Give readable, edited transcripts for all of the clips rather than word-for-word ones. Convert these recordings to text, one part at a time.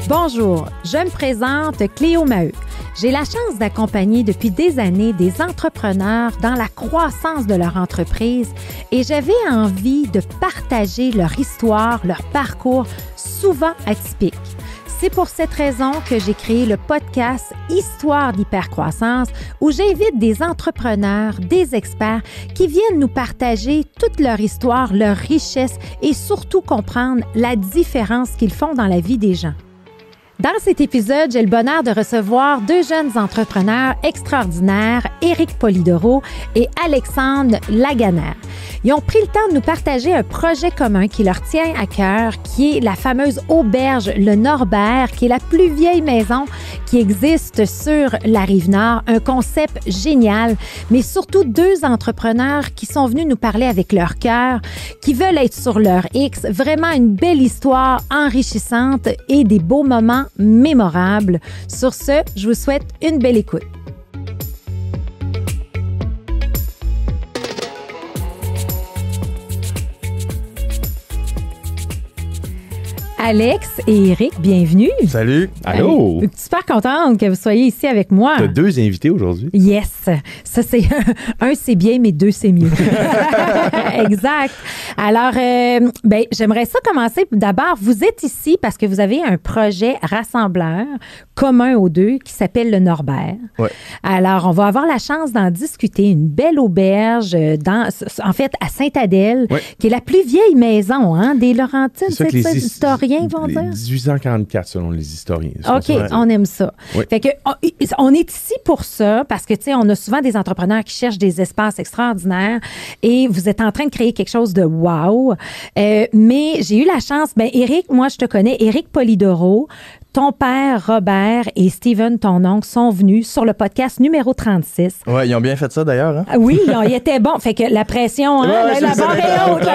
Bonjour, je me présente Cléo Maheu. J'ai la chance d'accompagner depuis des années des entrepreneurs dans la croissance de leur entreprise et j'avais envie de partager leur histoire, leur parcours souvent atypique. C'est pour cette raison que j'ai créé le podcast Histoire d'hypercroissance où j'invite des entrepreneurs, des experts qui viennent nous partager toute leur histoire, leur richesse et surtout comprendre la différence qu'ils font dans la vie des gens. Dans cet épisode, j'ai le bonheur de recevoir deux jeunes entrepreneurs extraordinaires, Éric Polidoro et Alexandre Laganaire. Ils ont pris le temps de nous partager un projet commun qui leur tient à cœur, qui est la fameuse auberge Le Norbert, qui est la plus vieille maison qui existe sur la Rive-Nord. Un concept génial, mais surtout deux entrepreneurs qui sont venus nous parler avec leur cœur, qui veulent être sur leur X. Vraiment une belle histoire enrichissante et des beaux moments mémorables. Sur ce, je vous souhaite une belle écoute. Alex et Éric, bienvenue. Salut. Allô. Super contente que vous soyez ici avec moi. T'as deux invités aujourd'hui. Yes. Ça, c'est un, c'est bien, mais deux, c'est mieux. Exact. Alors, j'aimerais ça commencer. D'abord, vous êtes ici parce que vous avez un projet rassembleur commun aux deux qui s'appelle le Norbert. Ouais. Alors, on va avoir la chance d'en discuter. Une belle auberge, en fait, à Sainte-Adèle, ouais, qui est la plus vieille maison des Laurentides. C'est ça que les historiens vont dire. 1844, selon les historiens. OK, on aime ça. Oui. Fait que on est ici pour ça parce que, tu sais, on a souvent des entrepreneurs qui cherchent des espaces extraordinaires et vous êtes en train de créer quelque chose de wow. Mais j'ai eu la chance, Éric, moi, je te connais, Éric Polidoro. Ton père, Robert, et Steven, ton oncle, sont venus sur le podcast numéro 36. Ouais, ils ont bien fait ça d'ailleurs. Hein? Oui, ils étaient bons. Fait que la pression, la barre est haute.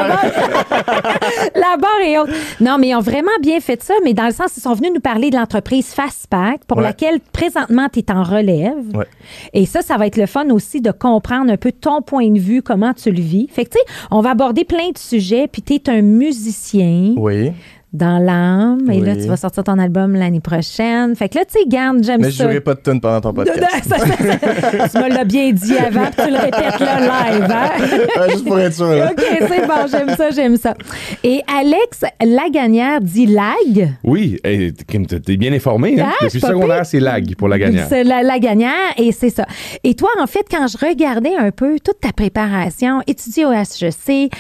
La barre est haute. Non, mais ils ont vraiment bien fait ça, mais dans le sens, ils sont venus nous parler de l'entreprise Fastpack, pour laquelle présentement, tu es en relève. Ouais. Et ça va être le fun aussi de comprendre un peu ton point de vue, comment tu le vis. Fait que, tu sais, on va aborder plein de sujets, puis tu es un musicien. Oui. Dans l'âme. Et oui. là, tu vas sortir ton album l'année prochaine. Fait que là, tu sais, garde, j'aime mais ça. Mais je jouerai pas de tune pendant ton podcast. Tu me l'as bien dit avant, puis tu le répètes là live. Hein? Juste pour être sûr. Là. OK, c'est bon, j'aime ça. Et Alex Laganaire dit lag. Oui, t'es bien informé. Hein? Depuis secondaire, c'est lag pour Laganaire. C'est Laganaire, et c'est ça. Et toi, en fait, quand je regardais un peu toute ta préparation, étudier au HEC,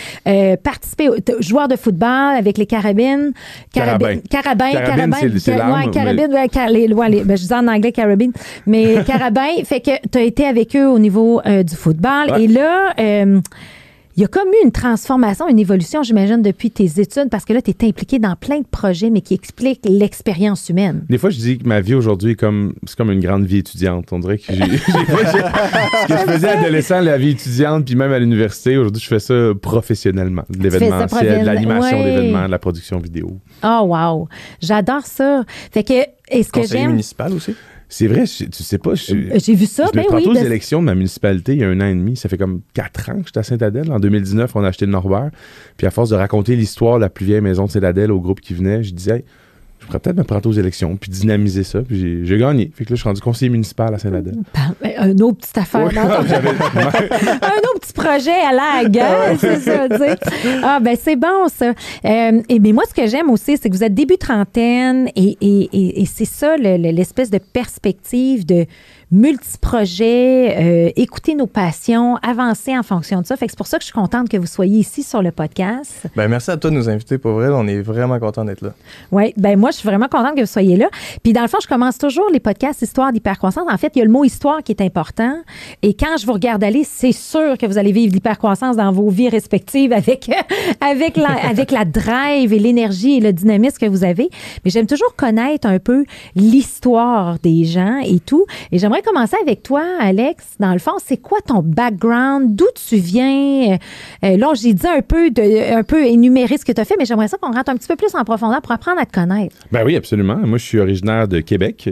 participer, joueur de football avec les Carabines. Carabine, c'est l'arme. Carabine, je dis en anglais carabine, mais carabin, fait que tu as été avec eux au niveau du football. Ouais. Et là, il y a comme eu une transformation, une évolution, j'imagine, depuis tes études, parce que là, tu es impliqué dans plein de projets, mais qui expliquent l'expérience humaine. Des fois, je dis que ma vie aujourd'hui c'est comme une grande vie étudiante. On dirait que ce que je faisais adolescent, la vie étudiante, puis même à l'université, aujourd'hui, je fais ça professionnellement. De l'événementiel, de l'animation d'événements, de la production vidéo. Oh, wow! J'adore ça. Fait que, est-ce que conseiller municipal aussi? C'est vrai, tu sais pas. J'ai vu ça, ben oui. Aux élections de ma municipalité, il y a 1 an et demi, ça fait comme 4 ans que j'étais à Sainte-Adèle. En 2019, on a acheté le Norbert. Puis à force de raconter l'histoire de la plus vieille maison de Sainte-Adèle au groupe qui venait, je disais, hey, je pourrais peut-être me prendre aux élections, puis dynamiser ça. Puis j'ai gagné. Fait que là, je suis rendu conseiller municipal à Sainte-Adèle. Un autre petite affaire. Ouais, un autre petit projet à lag, hein? C'est ça, tu sais. Ah, ben c'est bon, ça. Mais moi, ce que j'aime aussi, c'est que vous êtes début trentaine et c'est ça, l'espèce de perspective de multi-projets, écouter nos passions, avancer en fonction de ça. Fait que c'est pour ça que je suis contente que vous soyez ici sur le podcast. Ben merci à toi de nous inviter, pour vrai. On est vraiment contents d'être là. Oui, ben moi, je suis vraiment contente que vous soyez là. Puis dans le fond, je commence toujours les podcasts Histoire d'hypercroissance. En fait, il y a le mot histoire qui est important. Et quand je vous regarde aller, c'est sûr que vous allez vivre l'hypercroissance dans vos vies respectives avec la drive et l'énergie et le dynamisme que vous avez. Mais j'aime toujours connaître un peu l'histoire des gens et tout. Et j'aimerais commencer avec toi, Alex. Dans le fond, c'est quoi ton background? D'où tu viens? Là, j'ai dit un peu énumérer ce que tu as fait, mais j'aimerais ça qu'on rentre un petit peu plus en profondeur pour apprendre à te connaître. Ben oui, absolument. Moi, je suis originaire de Québec.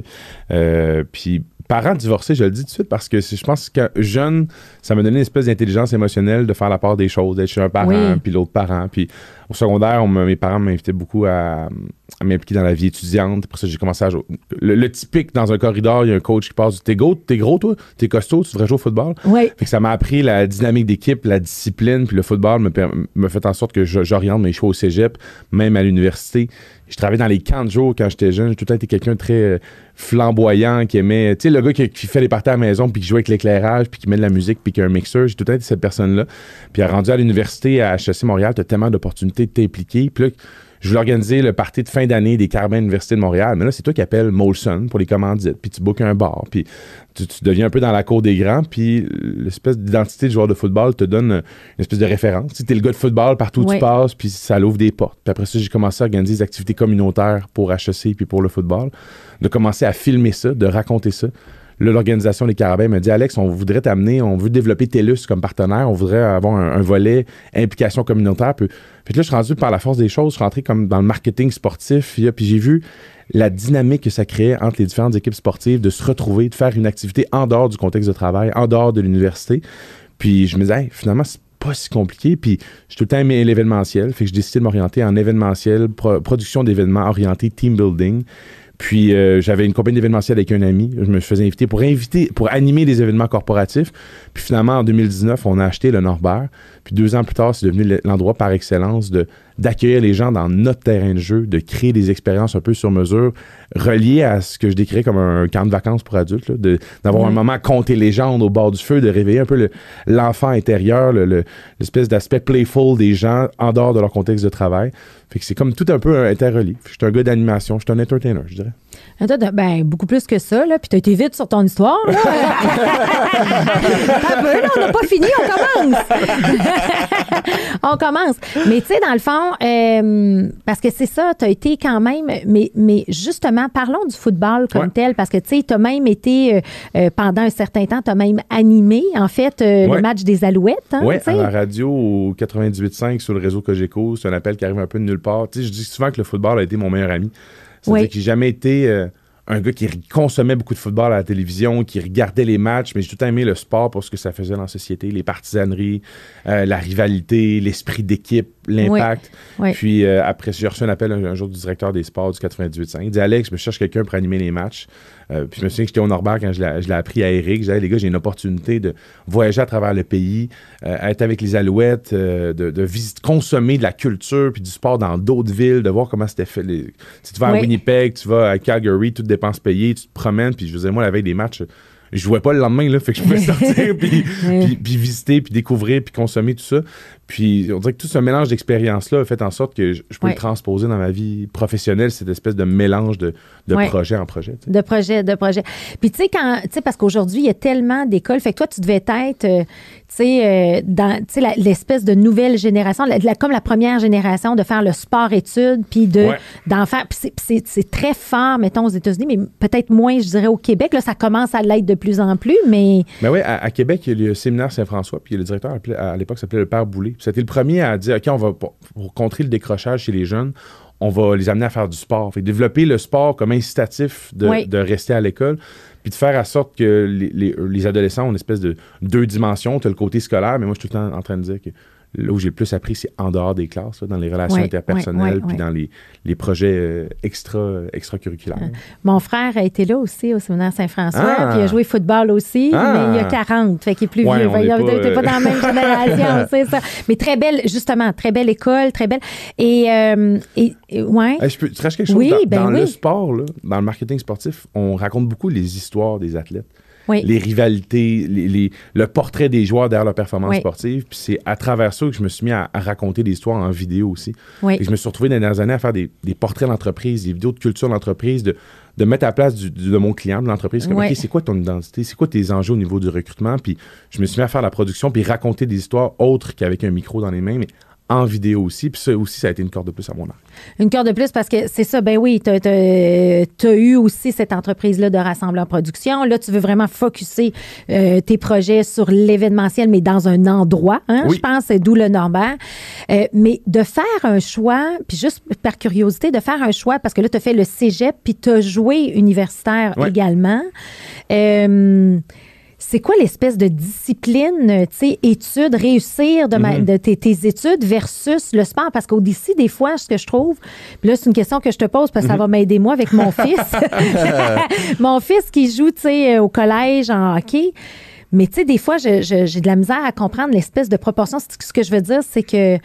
Puis parents divorcés, je le dis tout de suite parce que je pense que jeune, ça m'a donné une espèce d'intelligence émotionnelle de faire la part des choses, d'être chez un parent, puis l'autre parent. Puis Au secondaire, mes parents m'invitaient beaucoup à m'impliquer dans la vie étudiante. Après ça, j'ai commencé à jouer. Le typique, dans un corridor, il y a un coach qui passe. T'es gros, toi? T'es costaud? Tu devrais jouer au football? Oui. Fait que ça m'a appris la dynamique d'équipe, la discipline, puis le football me fait en sorte que j'oriente mes choix au cégep, même à l'université. Je travaillais dans les camps de jour quand j'étais jeune. J'ai tout le temps été quelqu'un de très flamboyant, qui aimait... Tu sais, le gars qui fait les parties à la maison, puis qui joue avec l'éclairage, puis qui met de la musique, puis qui a un mixeur. J'ai tout le temps été cette personne-là. Puis rendu à l'université, à HEC Montréal, t'as tellement d'opportunités de t'impliquer. Puis là, je voulais organiser le party de fin d'année des Carabins de l'Université de Montréal. Mais là, c'est toi qui appelles Molson pour les commandites. Puis tu bookes un bar. Puis tu deviens un peu dans la cour des grands. Puis l'espèce d'identité de joueur de football te donne une espèce de référence. Tu es le gars de football partout où tu passes. Puis ça l'ouvre des portes. Puis après ça, j'ai commencé à organiser des activités communautaires pour HEC puis pour le football. De commencer à filmer ça, de raconter ça. Là, l'organisation des Carabins m'a dit « Alex, on voudrait t'amener, on veut développer TELUS comme partenaire, on voudrait avoir un volet implication communautaire. » Puis là, je suis rendu par la force des choses, je suis rentré comme dans le marketing sportif, puis j'ai vu la dynamique que ça créait entre les différentes équipes sportives, de se retrouver, de faire une activité en dehors du contexte de travail, en dehors de l'université. Puis je me disais hey, finalement, c'est pas si compliqué. Puis j'ai tout le temps aimé l'événementiel, fait que j'ai décidé de m'orienter en événementiel, production d'événements orientés team building. Puis j'avais une compagnie d'événementiel avec un ami. Je me faisais inviter pour animer des événements corporatifs. Puis finalement, en 2019, on a acheté le Norbert. Puis 2 ans plus tard, c'est devenu l'endroit par excellence d'accueillir les gens dans notre terrain de jeu, de créer des expériences un peu sur mesure, reliées à ce que je décrirais comme un camp de vacances pour adultes, là, d'avoir un moment à compter légende au bord du feu, de réveiller un peu l'enfant intérieur, l'espèce d'aspect playful des gens en dehors de leur contexte de travail. Fait que c'est comme tout un peu interrelié. Je suis un gars d'animation, je suis un entertainer, je dirais. Ben, beaucoup plus que ça, là. Puis t'as été vite sur ton histoire, là. Là, on n'a pas fini, on commence. On commence. Mais tu sais, dans le fond, parce que c'est ça, t'as été quand même, mais justement, parlons du football comme tel, parce que tu sais, t'as même été, pendant un certain temps, t'as même animé, en fait, le match des Alouettes. Hein, oui, à la radio, au 98.5, sur le réseau Cogeco, c'est un appel qui arrive un peu de nulle part. Tu sais, je dis souvent que le football a été mon meilleur ami. C'est-à-dire que j'ai jamais été un gars qui consommait beaucoup de football à la télévision, qui regardait les matchs, mais j'ai tout le temps aimé le sport pour ce que ça faisait dans la société, les partisaneries, la rivalité, l'esprit d'équipe, l'impact. Oui. Puis après, j'ai reçu un appel un jour du directeur des sports du 98.5. Il dit « Alex, je me cherche quelqu'un pour animer les matchs. » Puis je me souviens que j'étais au Norbert quand je l'ai appris à Eric. Je disais, les gars, j'ai une opportunité de voyager à travers le pays, être avec les Alouettes, de visiter, consommer de la culture puis du sport dans d'autres villes, de voir comment c'était fait. Si tu vas à Winnipeg, tu vas à Calgary, toutes dépenses payées, tu te promènes. Puis je vous disais, moi, la veille des matchs, je jouais pas le lendemain, là, fait que je pouvais sortir puis visiter, puis découvrir, puis consommer tout ça. Puis on dirait que tout ce mélange d'expériences-là a fait en sorte que je peux le transposer dans ma vie professionnelle, cette espèce de mélange de projet en projet. T'sais. De projet. Puis tu sais, parce qu'aujourd'hui, il y a tellement d'écoles, fait que toi, tu devais être, dans l'espèce de nouvelle génération, comme la première génération, de faire le sport-études, puis d'en faire. Puis c'est très fort, mettons, aux États-Unis, mais peut-être moins, je dirais, au Québec. Là, ça commence à l'être de plus en plus, mais... Ben oui, à Québec, il y a le séminaire Saint-François, puis le directeur, à l'époque, s'appelait le Père Boulay. C'était le premier à dire, OK, on va, pour contrer le décrochage chez les jeunes, on va les amener à faire du sport. Fait développer le sport comme incitatif de rester à l'école, puis de faire en sorte que les adolescents ont une espèce de 2 dimensions. Tu as le côté scolaire, mais moi, je suis tout le temps en train de dire que là où j'ai le plus appris, c'est en dehors des classes, là, dans les relations interpersonnelles, puis dans les projets extracurriculaires. Mon frère a été là aussi au séminaire Saint-François, puis il a joué football aussi, mais il a 40, fait qu'il est plus vieux. Il n'était pas dans la même génération, c'est ça. Mais très belle, justement, très belle école, très belle. Je peux te racheter quelque chose? Dans le sport, là, dans le marketing sportif, on raconte beaucoup les histoires des athlètes. Les rivalités, le portrait des joueurs derrière leur performance sportive. Puis c'est à travers ça que je me suis mis à raconter des histoires en vidéo aussi. Et je me suis retrouvé dans les dernières années à faire des portraits d'entreprise, des vidéos de culture d'entreprise, de mettre à la place de mon client, de l'entreprise. Comme, OK, c'est quoi ton identité? C'est quoi tes enjeux au niveau du recrutement? Puis je me suis mis à faire la production puis raconter des histoires autres qu'avec un micro dans les mains, mais en vidéo aussi. Puis ça aussi, ça a été une corde de plus à mon arc. Une corde de plus parce que c'est ça, ben oui, t'as eu aussi cette entreprise-là de rassembleur production. Là, tu veux vraiment focusser tes projets sur l'événementiel, mais dans un endroit, je pense, c'est d'où le Norbert. Mais de faire un choix, puis juste par curiosité, de faire un choix, parce que là, t'as fait le cégep, puis t'as joué universitaire également. c'est quoi l'espèce de discipline, tu sais, études, réussir de tes études versus le sport? Parce qu'au-d'ici, des fois, ce que je trouve, puis là, c'est une question que je te pose parce que ça va m'aider moi avec mon fils. Mon fils qui joue, tu sais, au collège en hockey. Mais tu sais, des fois, j'ai de la misère à comprendre l'espèce de proportion. Ce que je veux dire, c'est que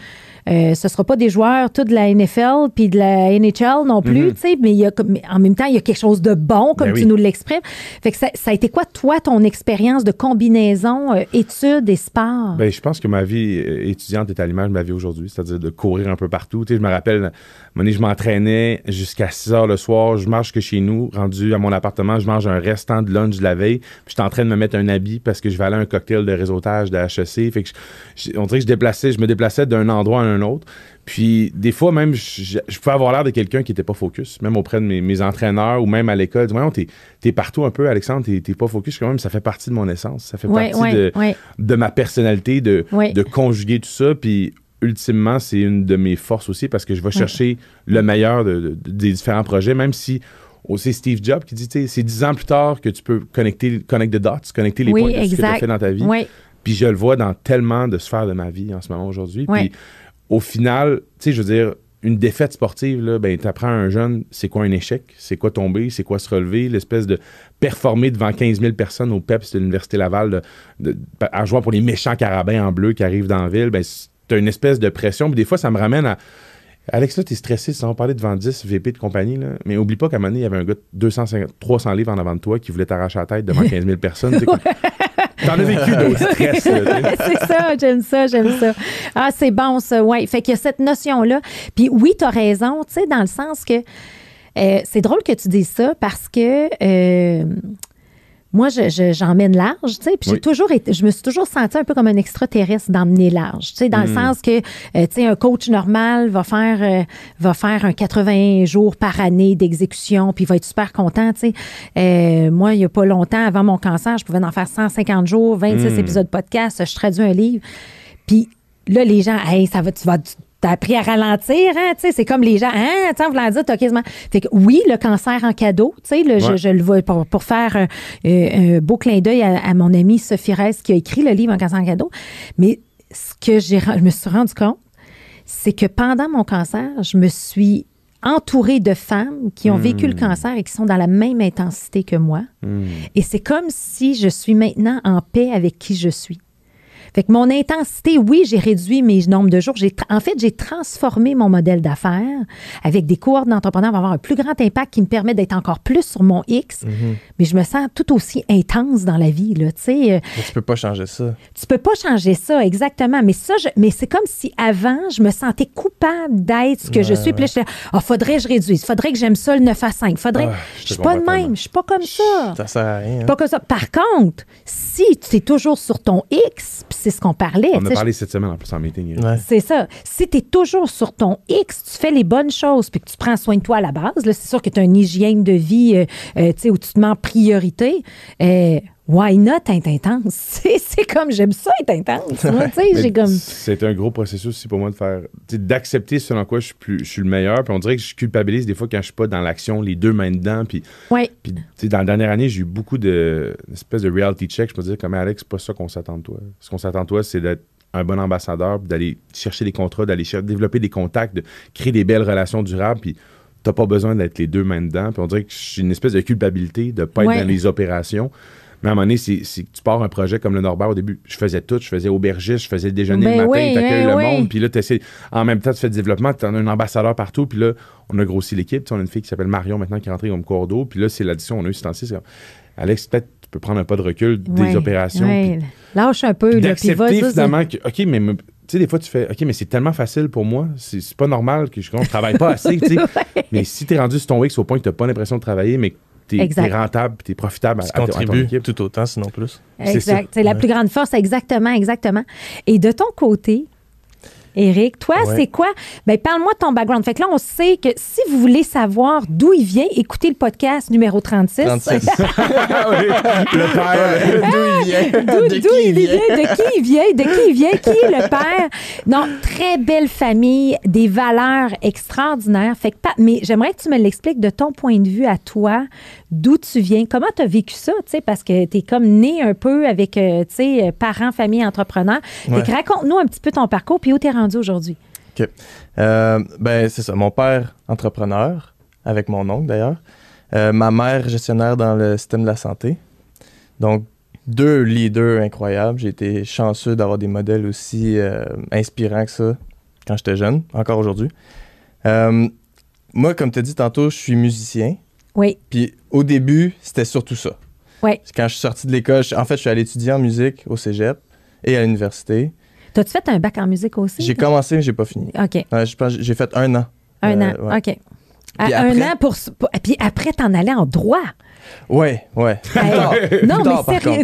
ce ne sera pas des joueurs tous de la NFL puis de la NHL non plus, tu sais, mais en même temps, il y a quelque chose de bon, comme tu nous l'exprimes. Fait que ça a été quoi, toi, ton expérience de combinaison études et sport? Ben, je pense que ma vie étudiante est à l'image de ma vie aujourd'hui, c'est-à-dire de courir un peu partout. Tu sais, je me rappelle, à un moment donné, je m'entraînais jusqu'à 6 heures le soir, je marche que chez nous, rendu à mon appartement, je mange un restant de lunch de la veille, puis j'étais en train de me mettre un habit parce que je vais aller à un cocktail de réseautage de HEC. Fait que on dirait que je me déplaçais d'un endroit à un autre. Puis des fois même, je pouvais avoir l'air de quelqu'un qui n'était pas focus, même auprès de mes entraîneurs ou même à l'école. Voyons, t'es partout un peu, Alexandre, t'es pas focus. Quand même, ça fait partie de mon essence. Ça fait partie de ma personnalité, de conjuguer tout ça. Puis ultimement, c'est une de mes forces aussi parce que je vais chercher le meilleur des différents projets, même si c'est Steve Jobs qui dit, tu sais, c'est 10 ans plus tard que tu peux connect the dots, connecter les points de ce que tu as fait dans ta vie. Puis je le vois dans tellement de sphères de ma vie en ce moment aujourd'hui. Puis au final, tu sais, je veux dire, une défaite sportive, là, ben, tu apprends à un jeune, c'est quoi un échec, c'est quoi tomber, c'est quoi se relever, l'espèce de performer devant 15 000 personnes au PEPS de l'Université Laval, à jouer pour les méchants carabins en bleu qui arrivent dans la ville, ben, c'est une espèce de pression. Puis des fois, ça me ramène à... Alex, là, t'es stressé, si on parlait devant 10 VP de compagnie, là, mais oublie pas qu'à un moment donné, il y avait un gars de 300 livres en avant de toi qui voulait t'arracher la tête devant 15 000 personnes. T'en as vécu de stress. Là, c'est ça, j'aime ça. Ah, c'est bon, ça, ouais. Fait qu'il y a cette notion-là. Puis oui, t'as raison, tu sais, dans le sens que c'est drôle que tu dises ça parce que moi, j'emmène large, tu sais, puis je me suis toujours sentie un peu comme un extraterrestre d'emmener large, tu sais, dans le sens que, tu sais, un coach normal va faire un 80 jours par année d'exécution, puis il va être super content, tu sais. Moi, il n'y a pas longtemps, avant mon cancer, je pouvais en faire 150 jours, 26 épisodes de podcast, je traduis un livre, puis là, les gens, hey, t'as appris à ralentir, hein, tu sais, c'est comme les gens, hein, tu sais, en voulant dire, t'as quasiment... Fait que oui, le cancer en cadeau, tu sais, je le vois pour faire un beau clin d'œil à mon amie Sophie Reyes qui a écrit le livre « Un cancer en cadeau », mais ce que je me suis rendu compte, c'est que pendant mon cancer, je me suis entourée de femmes qui ont vécu le cancer et qui sont dans la même intensité que moi. Et c'est comme si je suis maintenant en paix avec qui je suis. Fait que mon intensité, oui, j'ai réduit mes nombres de jours. En fait, j'ai transformé mon modèle d'affaires avec des cohortes d'entrepreneurs qui vont avoir un plus grand impact qui me permet d'être encore plus sur mon X. Mais je me sens tout aussi intense dans la vie, là, tu sais. Mais tu peux pas changer ça. Tu peux pas changer ça, exactement. Mais c'est comme si avant, je me sentais coupable d'être ce que je suis. Puis là, je faudrait que je réduise. Faudrait que j'aime ça le 9 à 5. Je suis pas de même. Je suis pas comme ça. Ça sert à rien. Hein? Pas comme ça. Par contre, si tu es toujours sur ton X, c'est ce qu'on parlait. On a parlé cette semaine en plus en meeting. Ouais. C'est ça. Si tu es toujours sur ton X, tu fais les bonnes choses puis que tu prends soin de toi à la base, là, c'est sûr que tu as une hygiène de vie où tu te mets en priorité. Why not être intense? C'est comme, j'aime ça être intense. Moi, j'ai comme... C'est un gros processus aussi pour moi de faire, d'accepter selon quoi je suis le meilleur. Puis on dirait que je culpabilise des fois quand je suis pas dans l'action, les deux mains dedans. Puis dans la dernière année, j'ai eu beaucoup d'espèces de reality check. Je me disais comme Alex, c'est pas ça qu'on s'attend de toi. Ce qu'on s'attend de toi, c'est d'être un bon ambassadeur, puis d'aller chercher des contrats, d'aller développer des contacts, de créer des belles relations durables. Puis t'as pas besoin d'être les deux mains dedans. Puis on dirait que j'ai une espèce de culpabilité de pas être dans les opérations. Mais à un moment donné, c'est que tu pars un projet comme le Norbert. Au début, je faisais tout. Je faisais aubergiste, je faisais le déjeuner le matin, t'accueilles le monde. Puis là, en même temps, tu fais le développement, tu en as un ambassadeur partout. Puis là, on a grossi l'équipe. On a une fille qui s'appelle Marion maintenant qui est rentrée comme cordeau. Puis là, c'est l'addition. On a eu ce temps-ci. Alex, peut-être tu peux prendre un pas de recul des opérations. Puis lâche un peu. D'accepter finalement que, OK, mais tu sais, des fois, tu fais, OK, mais c'est tellement facile pour moi. C'est pas normal que je travaille pas assez. Mais si tu es rendu sur ton X au point que tu n'as pas l'impression de travailler, mais t'es rentable, t'es profitable à ton équipe. Tout autant, sinon plus. Exact. C'est la plus grande force, exactement. Et de ton côté, Éric, toi, c'est quoi? Ben, parle-moi de ton background. Fait que là, on sait que si vous voulez savoir d'où il vient, écoutez le podcast numéro 36. 36. Le père. D'où il vient? D'où il vient? De qui il vient? De qui il vient? Qui est le père? Non, très belle famille, des valeurs extraordinaires. Fait que, mais j'aimerais que tu me l'expliques de ton point de vue à toi, d'où tu viens. Comment tu as vécu ça? Parce que tu es comme né un peu avec parents, famille, entrepreneurs. Fait que raconte-nous un petit peu ton parcours, puis où tu es rendu aujourd'hui. OK. Ben, c'est ça. Mon père, entrepreneur, avec mon oncle d'ailleurs. Ma mère, gestionnaire dans le système de la santé. Donc, 2 leaders incroyables. J'ai été chanceux d'avoir des modèles aussi inspirants que ça quand j'étais jeune, encore aujourd'hui. Moi, comme tu as dit tantôt, je suis musicien. Oui. Puis au début, c'était surtout ça. Oui. Quand je suis sorti de l'école, je suis allé étudier en musique au cégep et à l'université. T'as-tu fait un bac en musique aussi? J'ai commencé, mais j'ai pas fini. OK. Je pense que j'ai fait 1 an. Un an, ouais. OK. Un an puis après, t'en allais en droit. Ouais. Non, mais sérieux.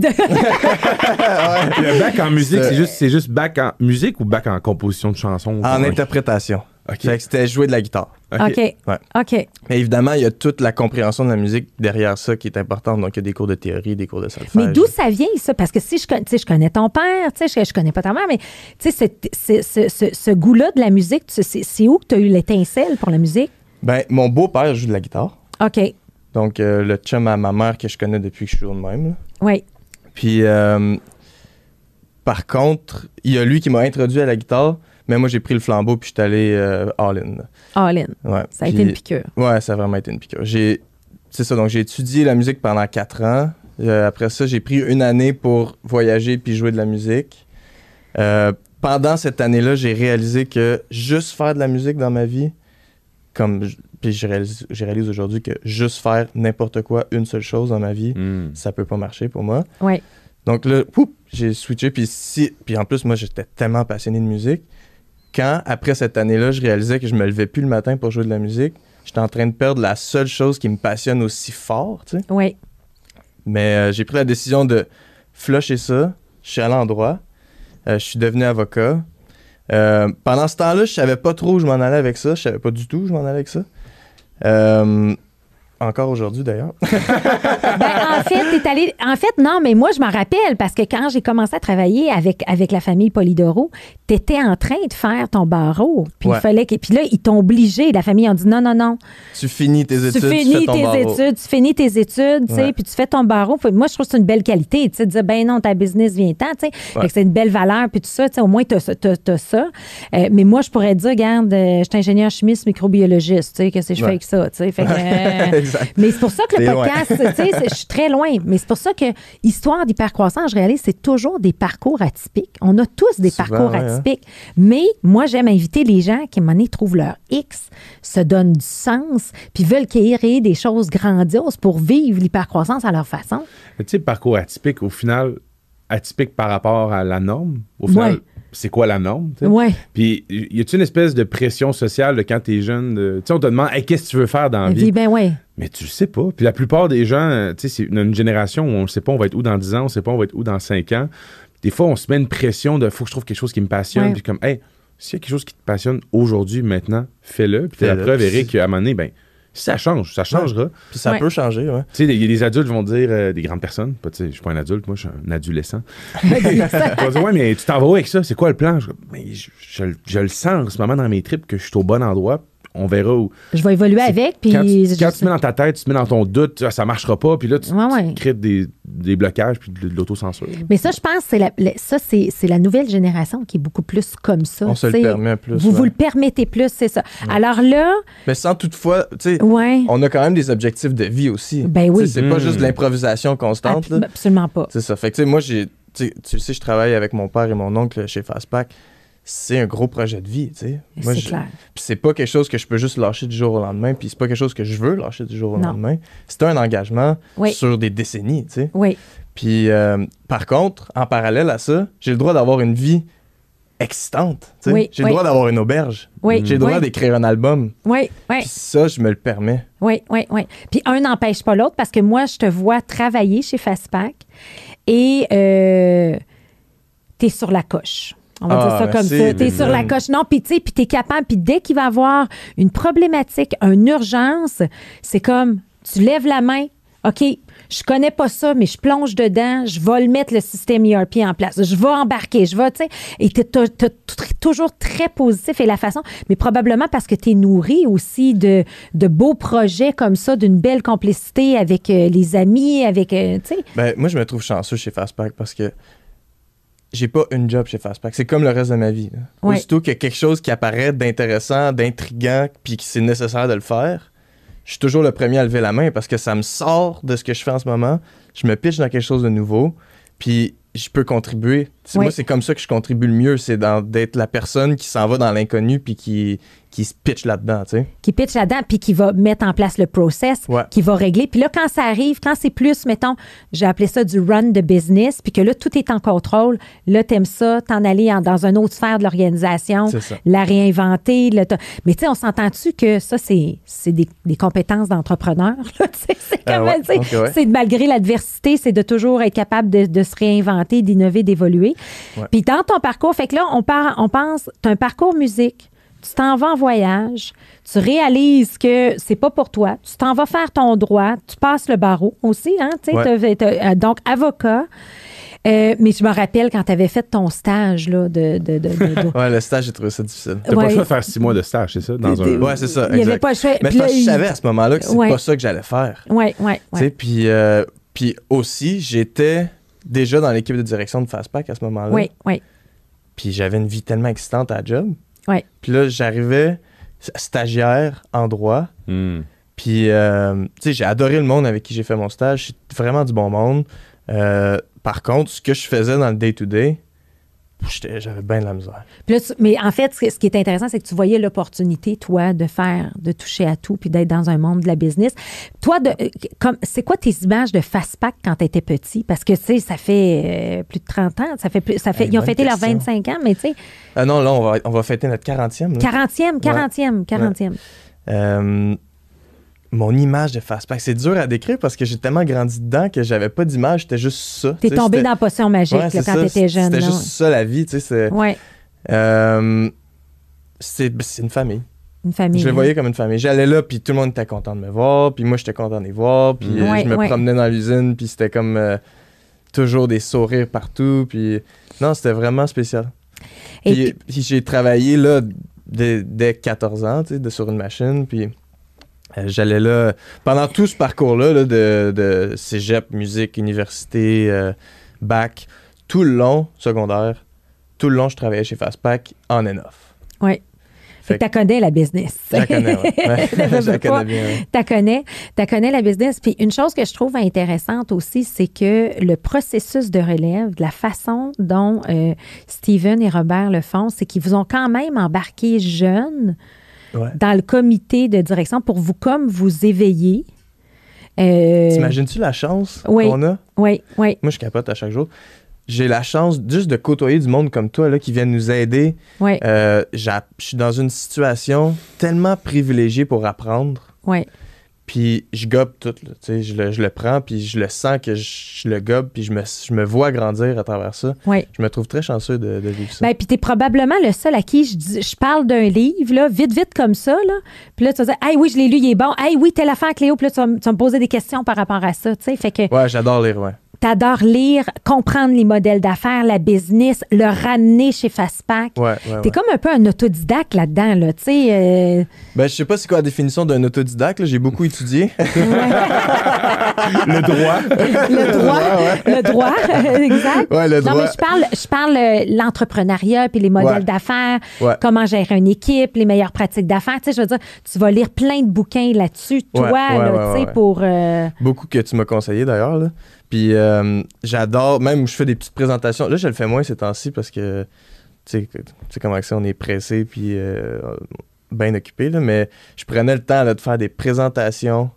Le bac en musique, c'est juste bac en musique ou bac en composition de chansons? En interprétation. OK. Fait que c'était jouer de la guitare. OK. Ouais. OK. Mais évidemment, il y a toute la compréhension de la musique derrière ça qui est importante. Donc, il y a des cours de théorie, des cours de solfège. Mais d'où ça vient, ça? Parce que si je connais ton père, je connais pas ta mère, mais ce goût-là de la musique, c'est où que tu as eu l'étincelle pour la musique? Ben, mon beau-père joue de la guitare. OK. Donc, le chum à ma mère que je connais depuis que je suis au même. Là. Oui. Puis, par contre, il y a lui qui m'a introduit à la guitare, mais moi, j'ai pris le flambeau puis je suis allé all-in. All-in. Ouais. Ça a été une piqûre. Ouais, ça a vraiment été une piqûre. C'est ça, donc j'ai étudié la musique pendant 4 ans. Après ça, j'ai pris 1 année pour voyager puis jouer de la musique. Pendant cette année-là, j'ai réalisé que juste faire de la musique dans ma vie, puis je réalise aujourd'hui que juste faire n'importe quoi, une seule chose dans ma vie, ça peut pas marcher pour moi. Oui. Donc là, j'ai switché. Puis en plus, moi, j'étais tellement passionné de musique. Quand, après cette année-là, je réalisais que je me levais plus le matin pour jouer de la musique, j'étais en train de perdre la seule chose qui me passionne aussi fort, tu sais. Oui. Mais j'ai pris la décision de flusher ça. Je suis allé en droit. Je suis devenu avocat. Pendant ce temps-là, je savais pas trop où je m'en allais avec ça. Je savais pas du tout où je m'en allais avec ça. Encore aujourd'hui, d'ailleurs. En fait, non, mais moi, je m'en rappelle parce que quand j'ai commencé à travailler avec la famille Polidoro, tu étais en train de faire ton barreau. Puis il fallait puis là, ils t'ont obligé. La famille, ont dit non. Tu finis tes études, tu finis tes études, tu sais, puis tu fais ton barreau. Moi, je trouve que c'est une belle qualité, tu sais, de dire, ben non, ta business vient-ten, tu sais. Fait que c'est une belle valeur, puis tout ça, tu sais, au moins, t'as ça. Mais moi, je pourrais dire, regarde, je suis ingénieur chimiste, microbiologiste, tu sais, qu'est-ce que je fais avec ça, tu sais. Fait que, mais c'est pour ça que le podcast, tu sais, je suis très loin, mais c'est pour ça que Histoire d'hypercroissance, je réalise, c'est toujours des parcours atypiques. On a tous des parcours atypiques. Mais moi, j'aime inviter les gens qui, à un moment donné, trouvent leur X, se donnent du sens, puis veulent créer des choses grandioses pour vivre l'hypercroissance à leur façon. Tu sais, parcours atypique, au final, atypique par rapport à la norme. Au final, c'est quoi la norme? Oui. Puis, y a-t-il une espèce de pression sociale de quand t'es jeune? Tu sais, on te demande, hey, qu'est-ce que tu veux faire dans la vie? Ben oui. Mais tu le sais pas. Puis la plupart des gens, tu sais, c'est une génération où on ne sait pas on va être où dans 10 ans, on ne sait pas on va être où dans 5 ans. Des fois, on se met une pression de faut que je trouve quelque chose qui me passionne. Puis comme, hey, s'il y a quelque chose qui te passionne aujourd'hui, maintenant, fais-le. Puis la preuve, Éric, à un moment donné, ben, si ça change, ça changera. Ouais. Puis ça peut changer, ouais. Tu sais, il y a des adultes qui vont dire, des grandes personnes, tu sais, je suis pas un adulte, moi, je suis un adolescent. Ils vont dire, ouais, mais tu t'en vas où avec ça? C'est quoi le plan? Je le sens en ce moment dans mes tripes que je suis au bon endroit. On verra où. Je vais évoluer avec. Puis quand tu te mets dans ta tête, tu te mets dans ton doute, ça marchera pas, puis là, tu crées des blocages puis de l'autocensure. Mais ça, je pense que c'est la nouvelle génération qui est beaucoup plus comme ça. On se le permet plus. Vous le permettez plus, c'est ça. Ouais. Alors là... Mais sans toutefois, tu sais, on a quand même des objectifs de vie aussi. Ben oui. C'est pas juste de l'improvisation constante. Absolument pas. C'est ça. Fait que, tu sais, moi, tu sais, je travaille avec mon père et mon oncle chez Fastpack. C'est un gros projet de vie, tu sais. C'est clair. Puis c'est pas quelque chose que je peux juste lâcher du jour au lendemain, puis c'est pas quelque chose que je veux lâcher du jour au lendemain. C'est un engagement sur des décennies, tu sais. Oui. Puis par contre, en parallèle à ça, j'ai le droit d'avoir une vie excitante, tu sais. Oui. J'ai le droit d'avoir une auberge. Oui. J'ai le droit d'écrire un album. Oui. Puis ça, je me le permets. Oui. Puis un n'empêche pas l'autre, parce que moi, je te vois travailler chez Fastpack et t'es sur la coche. On va dire ça comme merci, ça. T'es sur la Lynn. coche. Non, puis tu sais, puis t'es capable. Puis dès qu'il va y avoir une problématique, une urgence, c'est comme, tu lèves la main. OK, je connais pas ça, mais je plonge dedans. Je vais le mettre, le système ERP en place. Je vais embarquer. Je vais, tu sais. Et t'es toujours très positif et la façon, mais probablement parce que t'es nourri aussi de beaux projets comme ça, d'une belle complicité avec les amis, avec, tu sais. Ben, moi, je me trouve chanceux chez Fastpack parce que j'ai pas une job chez Fastpack. C'est comme le reste de ma vie. Là. Ouais. Aussitôt qu'il y a quelque chose qui apparaît d'intéressant, d'intriguant, puis que c'est nécessaire de le faire, je suis toujours le premier à lever la main parce que ça me sort de ce que je fais en ce moment. Je me pitche dans quelque chose de nouveau, puis je peux contribuer. Oui. Moi, c'est comme ça que je contribue le mieux, c'est d'être la personne qui s'en va dans l'inconnu puis qui se pitche là-dedans, tu sais. Qui pitch là-dedans, puis qui va mettre en place le process, Ouais. qui va régler. Puis là, quand ça arrive, quand c'est plus, mettons, j'ai appelé ça du run de business, puis que là, tout est en contrôle, là, t'aimes ça, t'en aller dans une autre sphère de l'organisation, C'est ça. la réinventer. Mais tu sais, on s'entend-tu que ça, c'est des compétences d'entrepreneur? Là, tu sais, c'est Ah comme, ouais, tu sais, ok, ouais. c'est malgré l'adversité, c'est de toujours être capable de se réinventer, d'innover, d'évoluer. Ouais. Puis dans ton parcours, fait que là, on pense, t'as un parcours musique, tu t'en vas en voyage, tu réalises que c'est pas pour toi, tu t'en vas faire ton droit, tu passes le barreau aussi, hein, tu sais, Ouais. donc avocat. Mais je me rappelle quand tu avais fait ton stage là, de Ouais, le stage, j'ai trouvé ça difficile. T'as pas Ouais. le choix de faire 6 mois de stage, c'est ça? Dans un... Ouais, c'est ça, Il n'y avait exact. pas le choix. Mais Puis parce là, que je savais à ce moment-là que c'est Ouais. pas ça que j'allais faire. Oui. Tu sais, puis aussi, j'étais déjà dans l'équipe de direction de Fastpack à ce moment-là. Oui. Puis j'avais une vie tellement excitante à la job. Ouais. Puis là, j'arrivais stagiaire en droit. Hmm. Puis, tu sais, j'ai adoré le monde avec qui j'ai fait mon stage. C'est vraiment du bon monde. Par contre, ce que je faisais dans le day-to-day, j'avais bien de la misère. Puis là, mais en fait, ce qui est intéressant, c'est que tu voyais l'opportunité, toi, de toucher à tout puis d'être dans un monde de la business. Toi, c'est quoi tes images de Fastpack quand tu étais petit? Parce que, tu sais, ça fait plus de 30 ans. Ils ont bonne fêté leurs question. 25 ans, mais tu sais, Ah non, là, on va fêter notre 40e. là. 40e. Mon image de Fastpack, c'est dur à décrire parce que j'ai tellement grandi dedans que j'avais pas d'image, c'était juste ça. T'es Tu sais, tombé c'était- dans la potion magique Ouais, là, c'est quand ça, t'étais jeune. C'était là. juste ça la vie, tu sais. Ouais, C'est une famille. une famille. Je le voyais comme une famille. J'allais là, puis tout le monde était content de me voir, puis moi, j'étais content de les voir, puis Ouais, je me ouais. promenais dans l'usine, puis c'était comme toujours des sourires partout, puis non, c'était vraiment spécial. Et Puis j'ai travaillé là dès 14 ans, tu sais, sur une machine, puis j'allais là, pendant tout ce parcours-là là, de cégep, musique, université, bac, tout le long, secondaire, tout le long, je travaillais chez Fastpack on and off. ouais. Fait que tu connais la business. Je la connais, ouais. Ouais, je la connais bien. Ouais. Tu connais la business. Puis une chose que je trouve intéressante aussi, c'est que le processus de relève, de la façon dont Steven et Robert le font, c'est qu'ils vous ont quand même embarqué jeunes Ouais. dans le comité de direction pour vous éveiller. T'imagines-tu la chance oui. qu'on a? Oui. Moi, je capote à chaque jour. J'ai la chance juste de côtoyer du monde comme toi là, qui viennent nous aider. Oui. Je suis dans une situation tellement privilégiée pour apprendre. Oui. Puis je gobe tout. Là, tu sais, je le prends, puis je le sens que je le gobe, puis je me vois grandir à travers ça. Oui. Je me trouve très chanceux de vivre ça. Ben, puis t'es probablement le seul à qui je parle d'un livre, là, vite comme ça, là. Puis là, tu vas dire, hey, oui, je l'ai lu, il est bon. Hey, oui, telle affaire, Cléo. Puis là, tu vas me poser des questions par rapport à ça, tu sais. Fait que Ouais, j'adore lire, ouais. t'adores lire, comprendre les modèles d'affaires, la business, le ramener chez Fastpack. Ouais. T'es comme un peu un autodidacte là-dedans, là, tu sais. Ben, je sais pas c'est quoi la définition d'un autodidacte, là. J'ai beaucoup étudié. Le droit. Le droit, exact. Ouais, le Non, droit. mais je parle l'entrepreneuriat puis les modèles Ouais. d'affaires, Ouais. comment gérer une équipe, les meilleures pratiques d'affaires. Tu sais, je veux dire, tu vas lire plein de bouquins là-dessus, toi, Ouais, là, tu sais, ouais. pour... Beaucoup que tu m'as conseillé d'ailleurs. Là. Puis j'adore, même je fais des petites présentations. Là, je le fais moins ces temps-ci parce que tu sais comment ça, on est pressé puis bien occupé. Là, mais je prenais le temps là, de faire des présentations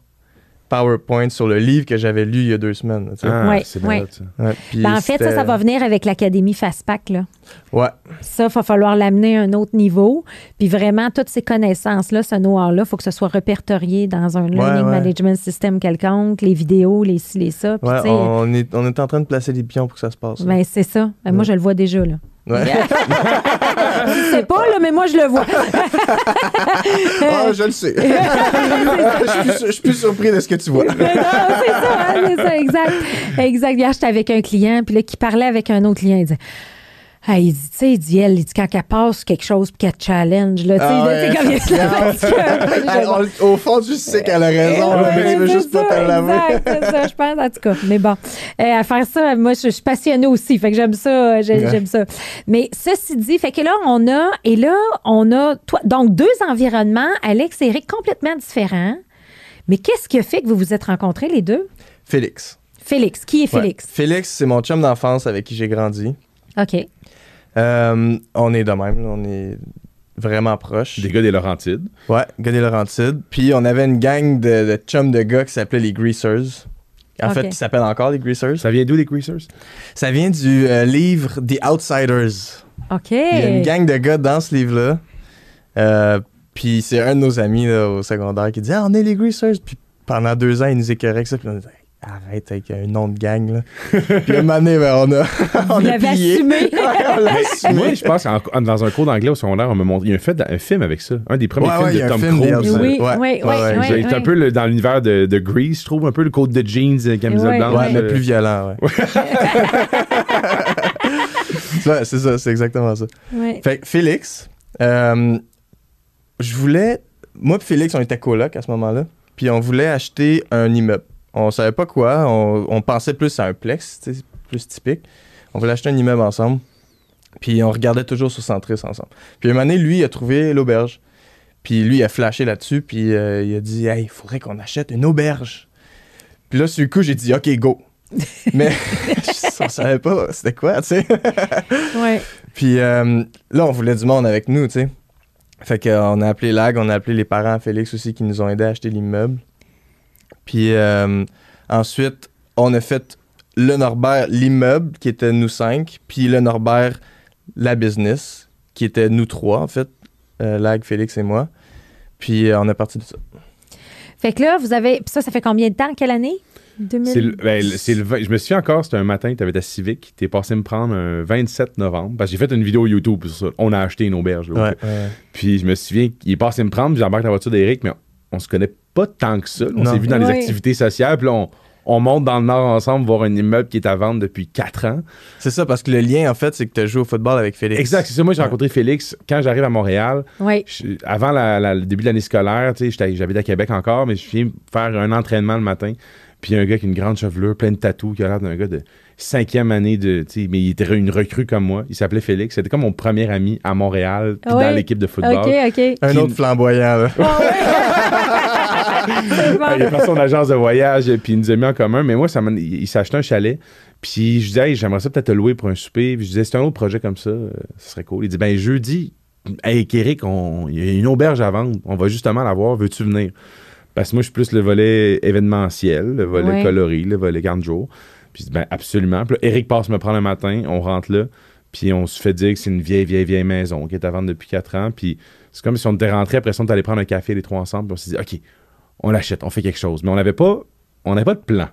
PowerPoint sur le livre que j'avais lu il y a 2 semaines. Là, tu sais. Ah, Ouais, c'est ouais. bien ça. Ouais, puis Ben, en fait, ça va venir avec l'Académie Fastpack, là. Ouais, Ça, il va falloir l'amener à un autre niveau. Puis vraiment, toutes ces connaissances-là, ce know-how-là, il faut que ce soit répertorié dans un learning ouais. management system quelconque, les vidéos, les ci, les ça. Puis, ouais tu sais, on est en train de placer des pions pour que ça se passe. là. ben, c'est ça. Ben, moi, Ouais. je le vois déjà, là. Ouais. Je sais pas, là, mais moi, je le vois. Ah, je le sais. Je suis plus surpris de ce que tu vois. Non, c'est ça, exact. Exact. Hier, j'étais avec un client, puis là, qui parlait avec un autre client, il disait... Ah, il dit, tu sais, il dit, quand elle passe quelque chose puis qu'elle challenge, là, tu sais, au fond, tu sais qu'elle a raison, mais tu veux juste pas te l'avouer. Exact, c'est ça, je pense, en tout cas. Mais bon, à faire ça, moi, je suis passionnée aussi, fait que j'aime ça, j'aime ça. Mais ceci dit, fait que là, on a, donc 2 environnements, Alex et Eric, complètement différents. Mais qu'est-ce qui a fait que vous vous êtes rencontrés, les deux? Félix. Félix. Qui est Félix? Ouais. Félix, c'est mon chum d'enfance avec qui j'ai grandi. OK. On est de même, là, on est vraiment proches. Des gars des Laurentides. Ouais, gars des Laurentides. Puis on avait une gang de chums de gars qui s'appelait les Greasers. En fait, qui s'appellent encore les Greasers. Ça vient d'où, les Greasers? Ça vient du livre The Outsiders. OK. Il y a une gang de gars dans ce livre-là. Puis c'est un de nos amis là, au secondaire qui dit « Ah, on est les Greasers! » Puis pendant 2 ans, il nous écœurait avec ça. Puis on dit « Arrête avec un nom de gang, là. » Puis un moment donné, on a plié. Assumé. On l'a assumé. Moi, je pense dans un cours d'anglais au secondaire, on me montre. Il y a un film avec ça. Un des premiers films de Tom Cruise. Oui. C'est un peu dans l'univers de Grease, je trouve, un peu le code de jeans, camisole blanche. Ouais, mais plus violent, ouais. C'est ça, c'est exactement ça. Ouais. Fait que Félix, moi et Félix, on était coloc à ce moment-là, puis on voulait acheter un immeuble. On savait pas quoi, on pensait plus à un plex, plus typique. On voulait acheter un immeuble ensemble, puis on regardait toujours sur Centris ensemble. Puis un moment donné, lui, il a trouvé l'auberge. Puis lui, il a flashé là-dessus, puis il a dit « Hey, il faudrait qu'on achète une auberge. » Puis là, sur le coup, j'ai dit « OK, go. » Mais on savait pas c'était quoi, tu sais. Ouais. Puis là, on voulait du monde avec nous, tu sais. Fait qu'on a appelé Lag, on a appelé les parents à Félix aussi qui nous ont aidés à acheter l'immeuble. Puis ensuite, on a fait le Norbert, l'immeuble, qui était nous 5, puis le Norbert, la business, qui était nous 3, en fait, Lag, Félix et moi. Puis on est parti de ça. Fait que là, vous avez... Puis ça fait combien de temps? Quelle année? 2000... Je me souviens encore, c'était un matin, tu avais ta Civic, tu es passé me prendre un 27 novembre, parce que j'ai fait une vidéo YouTube sur ça. On a acheté une auberge. Là, ouais. Puis je me souviens qu'il est passé me prendre, puis j'embarque dans la voiture d'Éric, mais on se connaît pas tant que ça. On s'est vu dans les activités sociales, puis là, on monte dans le Nord ensemble voir un immeuble qui est à vendre depuis 4 ans. C'est ça, parce que le lien, en fait, c'est que tu as joué au football avec Félix. Exact, c'est ça. Moi, j'ai rencontré Félix quand j'arrive à Montréal. Oui. Avant le début de l'année scolaire, j'habite à Québec encore, mais je viens faire un entraînement le matin. Puis il y a un gars qui a une grande chevelure, plein de tatous, qui a l'air d'un gars de 5e année mais il était une recrue comme moi. Il s'appelait Félix. C'était comme mon premier ami à Montréal, puis dans l'équipe de football. OK. Un autre flamboyant, là. Il a fait son agence de voyage, puis il nous a mis en commun. Mais moi, il s'est acheté un chalet. Puis je disais, hey, j'aimerais ça peut-être te louer pour un souper. Puis je disais, c'est un autre projet comme ça, ça serait cool. Il dit, ben jeudi, hey, Eric, il y a une auberge à vendre. On va justement la voir. Veux-tu venir? Parce que moi, je suis plus le volet événementiel, le volet coloris, le volet 40 jours. Puis ben absolument. Puis là, Eric passe me prendre un matin, on rentre là, puis on se fait dire que c'est une vieille maison qui est à vendre depuis 4 ans. Puis c'est comme si on était rentré, après ça, on est allé prendre un café les 3 ensemble, puis on s'est dit, OK, on l'achète, on fait quelque chose. Mais on n'avait pas de plan.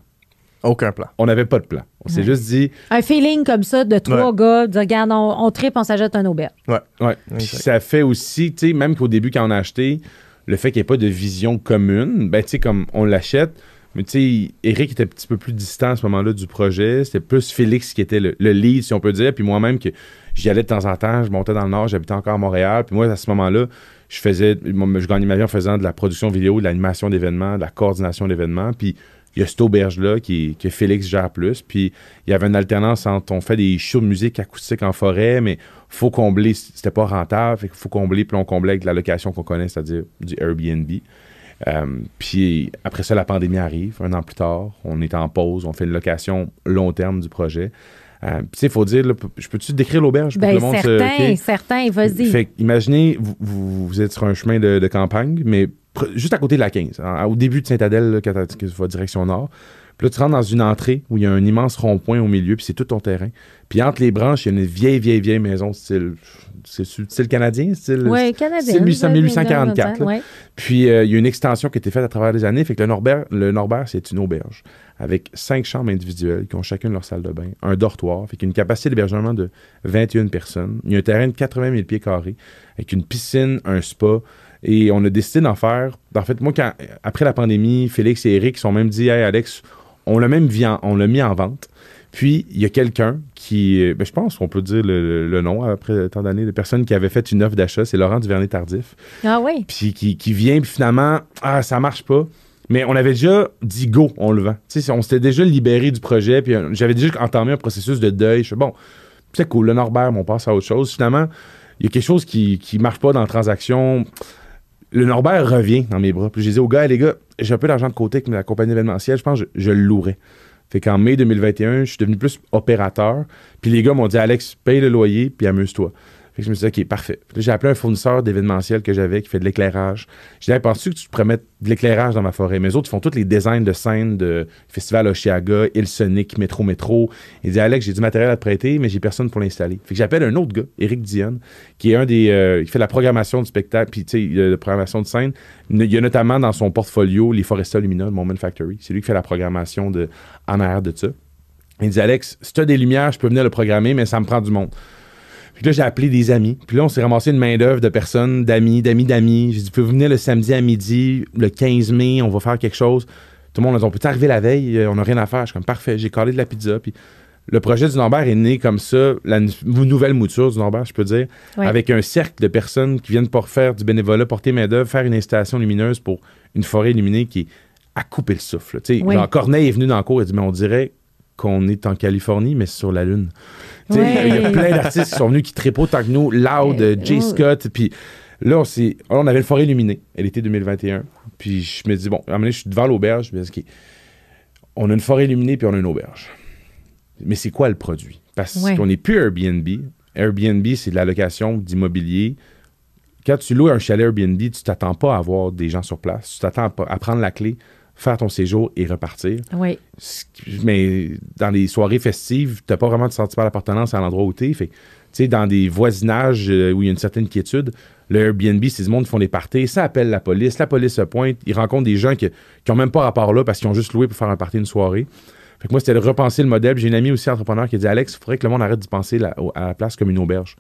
Aucun plan. On n'avait pas de plan. On s'est juste dit... Un feeling comme ça de 3 gars, de regarde, on tripe, on s'achète un auberge. Ouais. Puis ça fait aussi, tu sais, même qu'au début, quand on a acheté, le fait qu'il n'y ait pas de vision commune, ben tu sais, comme on l'achète, mais tu sais, Eric était un petit peu plus distant à ce moment-là du projet. C'était plus Félix qui était le lead, si on peut dire. Puis moi-même, que j'y allais de temps en temps, je montais dans le Nord, j'habitais encore à Montréal. Puis moi, à ce moment-là, je gagnais ma vie en faisant de la production vidéo, de l'animation d'événements, de la coordination d'événements. Puis il y a cette auberge-là que Félix gère plus. Puis il y avait une alternance entre on fait des shows de musique acoustique en forêt, mais faut combler, c'était pas rentable, fait qu'il faut combler, puis on comblait avec la location qu'on connaît, c'est-à-dire du Airbnb. Puis après ça, la pandémie arrive, 1 an plus tard, on est en pause, on fait une location long terme du projet. Tu sais, il faut dire, là, je peux-tu décrire l'auberge? Ben, certain, vas-y. Fait que, imaginez, vous êtes sur un chemin de campagne, mais juste à côté de la 15, au début de Sainte-Adèle, que tu vas direction nord. Puis là, tu rentres dans une entrée où il y a un immense rond-point au milieu, puis c'est tout ton terrain. Puis entre les branches, il y a une vieille maison, style canadien, Oui, canadien. Style 1844. Ouais. Puis il y a une extension qui a été faite à travers les années, fait que le Norbert, c'est une auberge avec 5 chambres individuelles qui ont chacune leur salle de bain, un dortoir, fait qu'il y a une capacité d'hébergement de 21 personnes. Il y a un terrain de 80 000 pieds carrés avec une piscine, un spa. Et on a décidé d'en faire. En fait, moi, après la pandémie, Félix et Eric sont même dit, hey Alex, on l'a mis en vente. Puis, il y a quelqu'un qui, je pense qu'on peut dire le nom après tant d'années, de personne qui avait fait une offre d'achat, c'est Laurent Duvernay-Tardif. Ah oui. Puis qui vient, puis finalement, ça marche pas. Mais on avait déjà dit go, on le vend. Tu sais, on s'était déjà libéré du projet, puis j'avais déjà entamé un processus de deuil. Je fais, bon, c'est cool, le Norbert, on passe à autre chose. Finalement, il y a quelque chose qui marche pas dans la transaction. Le Norbert revient dans mes bras. Puis je disais aux gars, hey, les gars, j'ai un peu d'argent de côté avec la compagnie événementielle, je pense que je le louerais. Fait qu'en mai 2021, je suis devenu plus opérateur. Puis les gars m'ont dit, Alex, paye le loyer, puis amuse-toi. Fait que je me suis dit, OK, parfait. Puis là, j'ai appelé un fournisseur d'événementiel que j'avais qui fait de l'éclairage. J'ai dit, hey, penses-tu que tu pourrais mettre de l'éclairage dans ma forêt? Mes autres, ils font tous les designs de scènes de Festival Oshiaga, Ilsonic, Métro. Il dit, Alex, j'ai du matériel à te prêter, mais j'ai personne pour l'installer. Fait que j'appelle un autre gars, Éric Dionne, qui est un des. Il fait la programmation du spectacle, puis tu sais, la programmation de scène. Il y a notamment dans son portfolio les Foresta Lumina de Moment Factory. C'est lui qui fait la programmation en arrière de ça. Il dit, Alex, si tu as des lumières, je peux venir le programmer, mais ça me prend du monde. Puis là, j'ai appelé des amis. Puis là, on s'est ramassé une main-d'œuvre de personnes, d'amis. J'ai dit, peux-vous venir le samedi à midi, le 15 mai, on va faire quelque chose. Tout le monde a dit, on peut arriver la veille, on n'a rien à faire. Je suis comme, parfait, j'ai collé de la pizza. Puis le projet du Norbert est né comme ça, la nouvelle mouture du Norbert, je peux dire, avec un cercle de personnes qui viennent pour faire du bénévolat, porter main-d'œuvre, faire une installation lumineuse pour une forêt illuminée qui est à couper le souffle. Genre, Corneille est venu dans le cours et a dit, mais on dirait qu'on est en Californie, mais sur la Lune. Il y a plein d'artistes qui sont venus qui tripotent autant que nous. Loud, Jay Scott. Puis là, on avait une forêt illuminée, l'été 2021. Puis je me dis, bon, à un moment donné, je suis devant l'auberge. Je me dis, OK, on a une forêt illuminée puis on a une auberge. Mais c'est quoi le produit? Parce qu'on n'est plus Airbnb. Airbnb, c'est de la location d'immobilier. Quand tu loues un chalet Airbnb, tu t'attends pas à avoir des gens sur place. Tu t'attends à prendre la clé, faire ton séjour et repartir. Oui. Mais dans les soirées festives, tu n'as pas vraiment de sentiment d'appartenance à l'endroit où tu es. Fait tu sais, dans des voisinages où il y a une certaine quiétude, le Airbnb, c'est du monde qui font des parties, ça appelle la police se pointe, ils rencontrent des gens qui n'ont même pas rapport là parce qu'ils ont juste loué pour faire un party une soirée. Fait que moi, c'était de repenser le modèle. J'ai une amie aussi entrepreneur qui a dit, Alex, il faudrait que le monde arrête d'y penser à la place comme une auberge.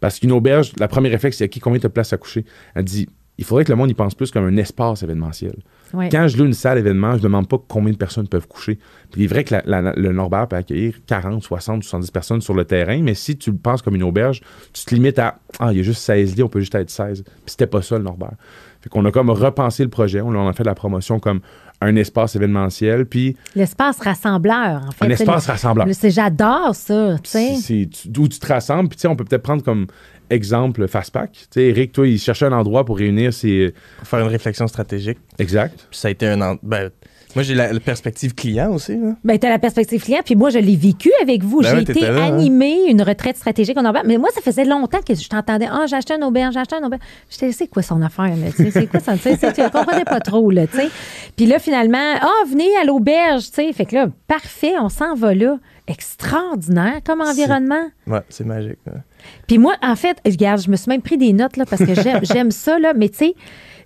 Parce qu'une auberge, la première réflexe, c'est combien de place à coucher? Elle dit, il faudrait que le monde y pense plus comme un espace événementiel. Ouais. Quand je loue une salle événement, je ne demande pas combien de personnes peuvent coucher. Puis il est vrai que le Norbert peut accueillir 40, 60, 70 personnes sur le terrain, mais si tu le penses comme une auberge, tu te limites à « Ah, il y a juste 16 lits, on peut juste être 16. » Puis c'était pas ça, le Norbert. Fait qu'on a comme repensé le projet. On a fait de la promotion comme un espace événementiel, puis... L'espace rassembleur, en fait. Un espace rassembleur. J'adore ça, tu sais. C'est où tu te rassembles, puis tu sais, on peut peut-être prendre comme exemple Fastpack. Tu sais, Eric, toi, il cherchait un endroit pour réunir ses... Pour faire une réflexion stratégique. Exact. Puis ça a été moi, j'ai la perspective client aussi. Là. Ben, t'as la perspective client, puis moi, je l'ai vécu avec vous. J'ai été animée une retraite stratégique en auberge. Mais moi, ça faisait longtemps que je t'entendais. Ah, j'ai acheté un auberge. Je disais, c'est quoi son affaire, là? C'est quoi ça? Tu ne comprenais pas trop, là, tu sais. Puis là, finalement, venez à l'auberge, tu sais. Fait que là, parfait, on s'en va là. Extraordinaire comme environnement. Ouais, c'est magique. Ouais. Puis moi, en fait, regarde, je me suis même pris des notes, là, parce que j'aime ça, là. Mais tu sais,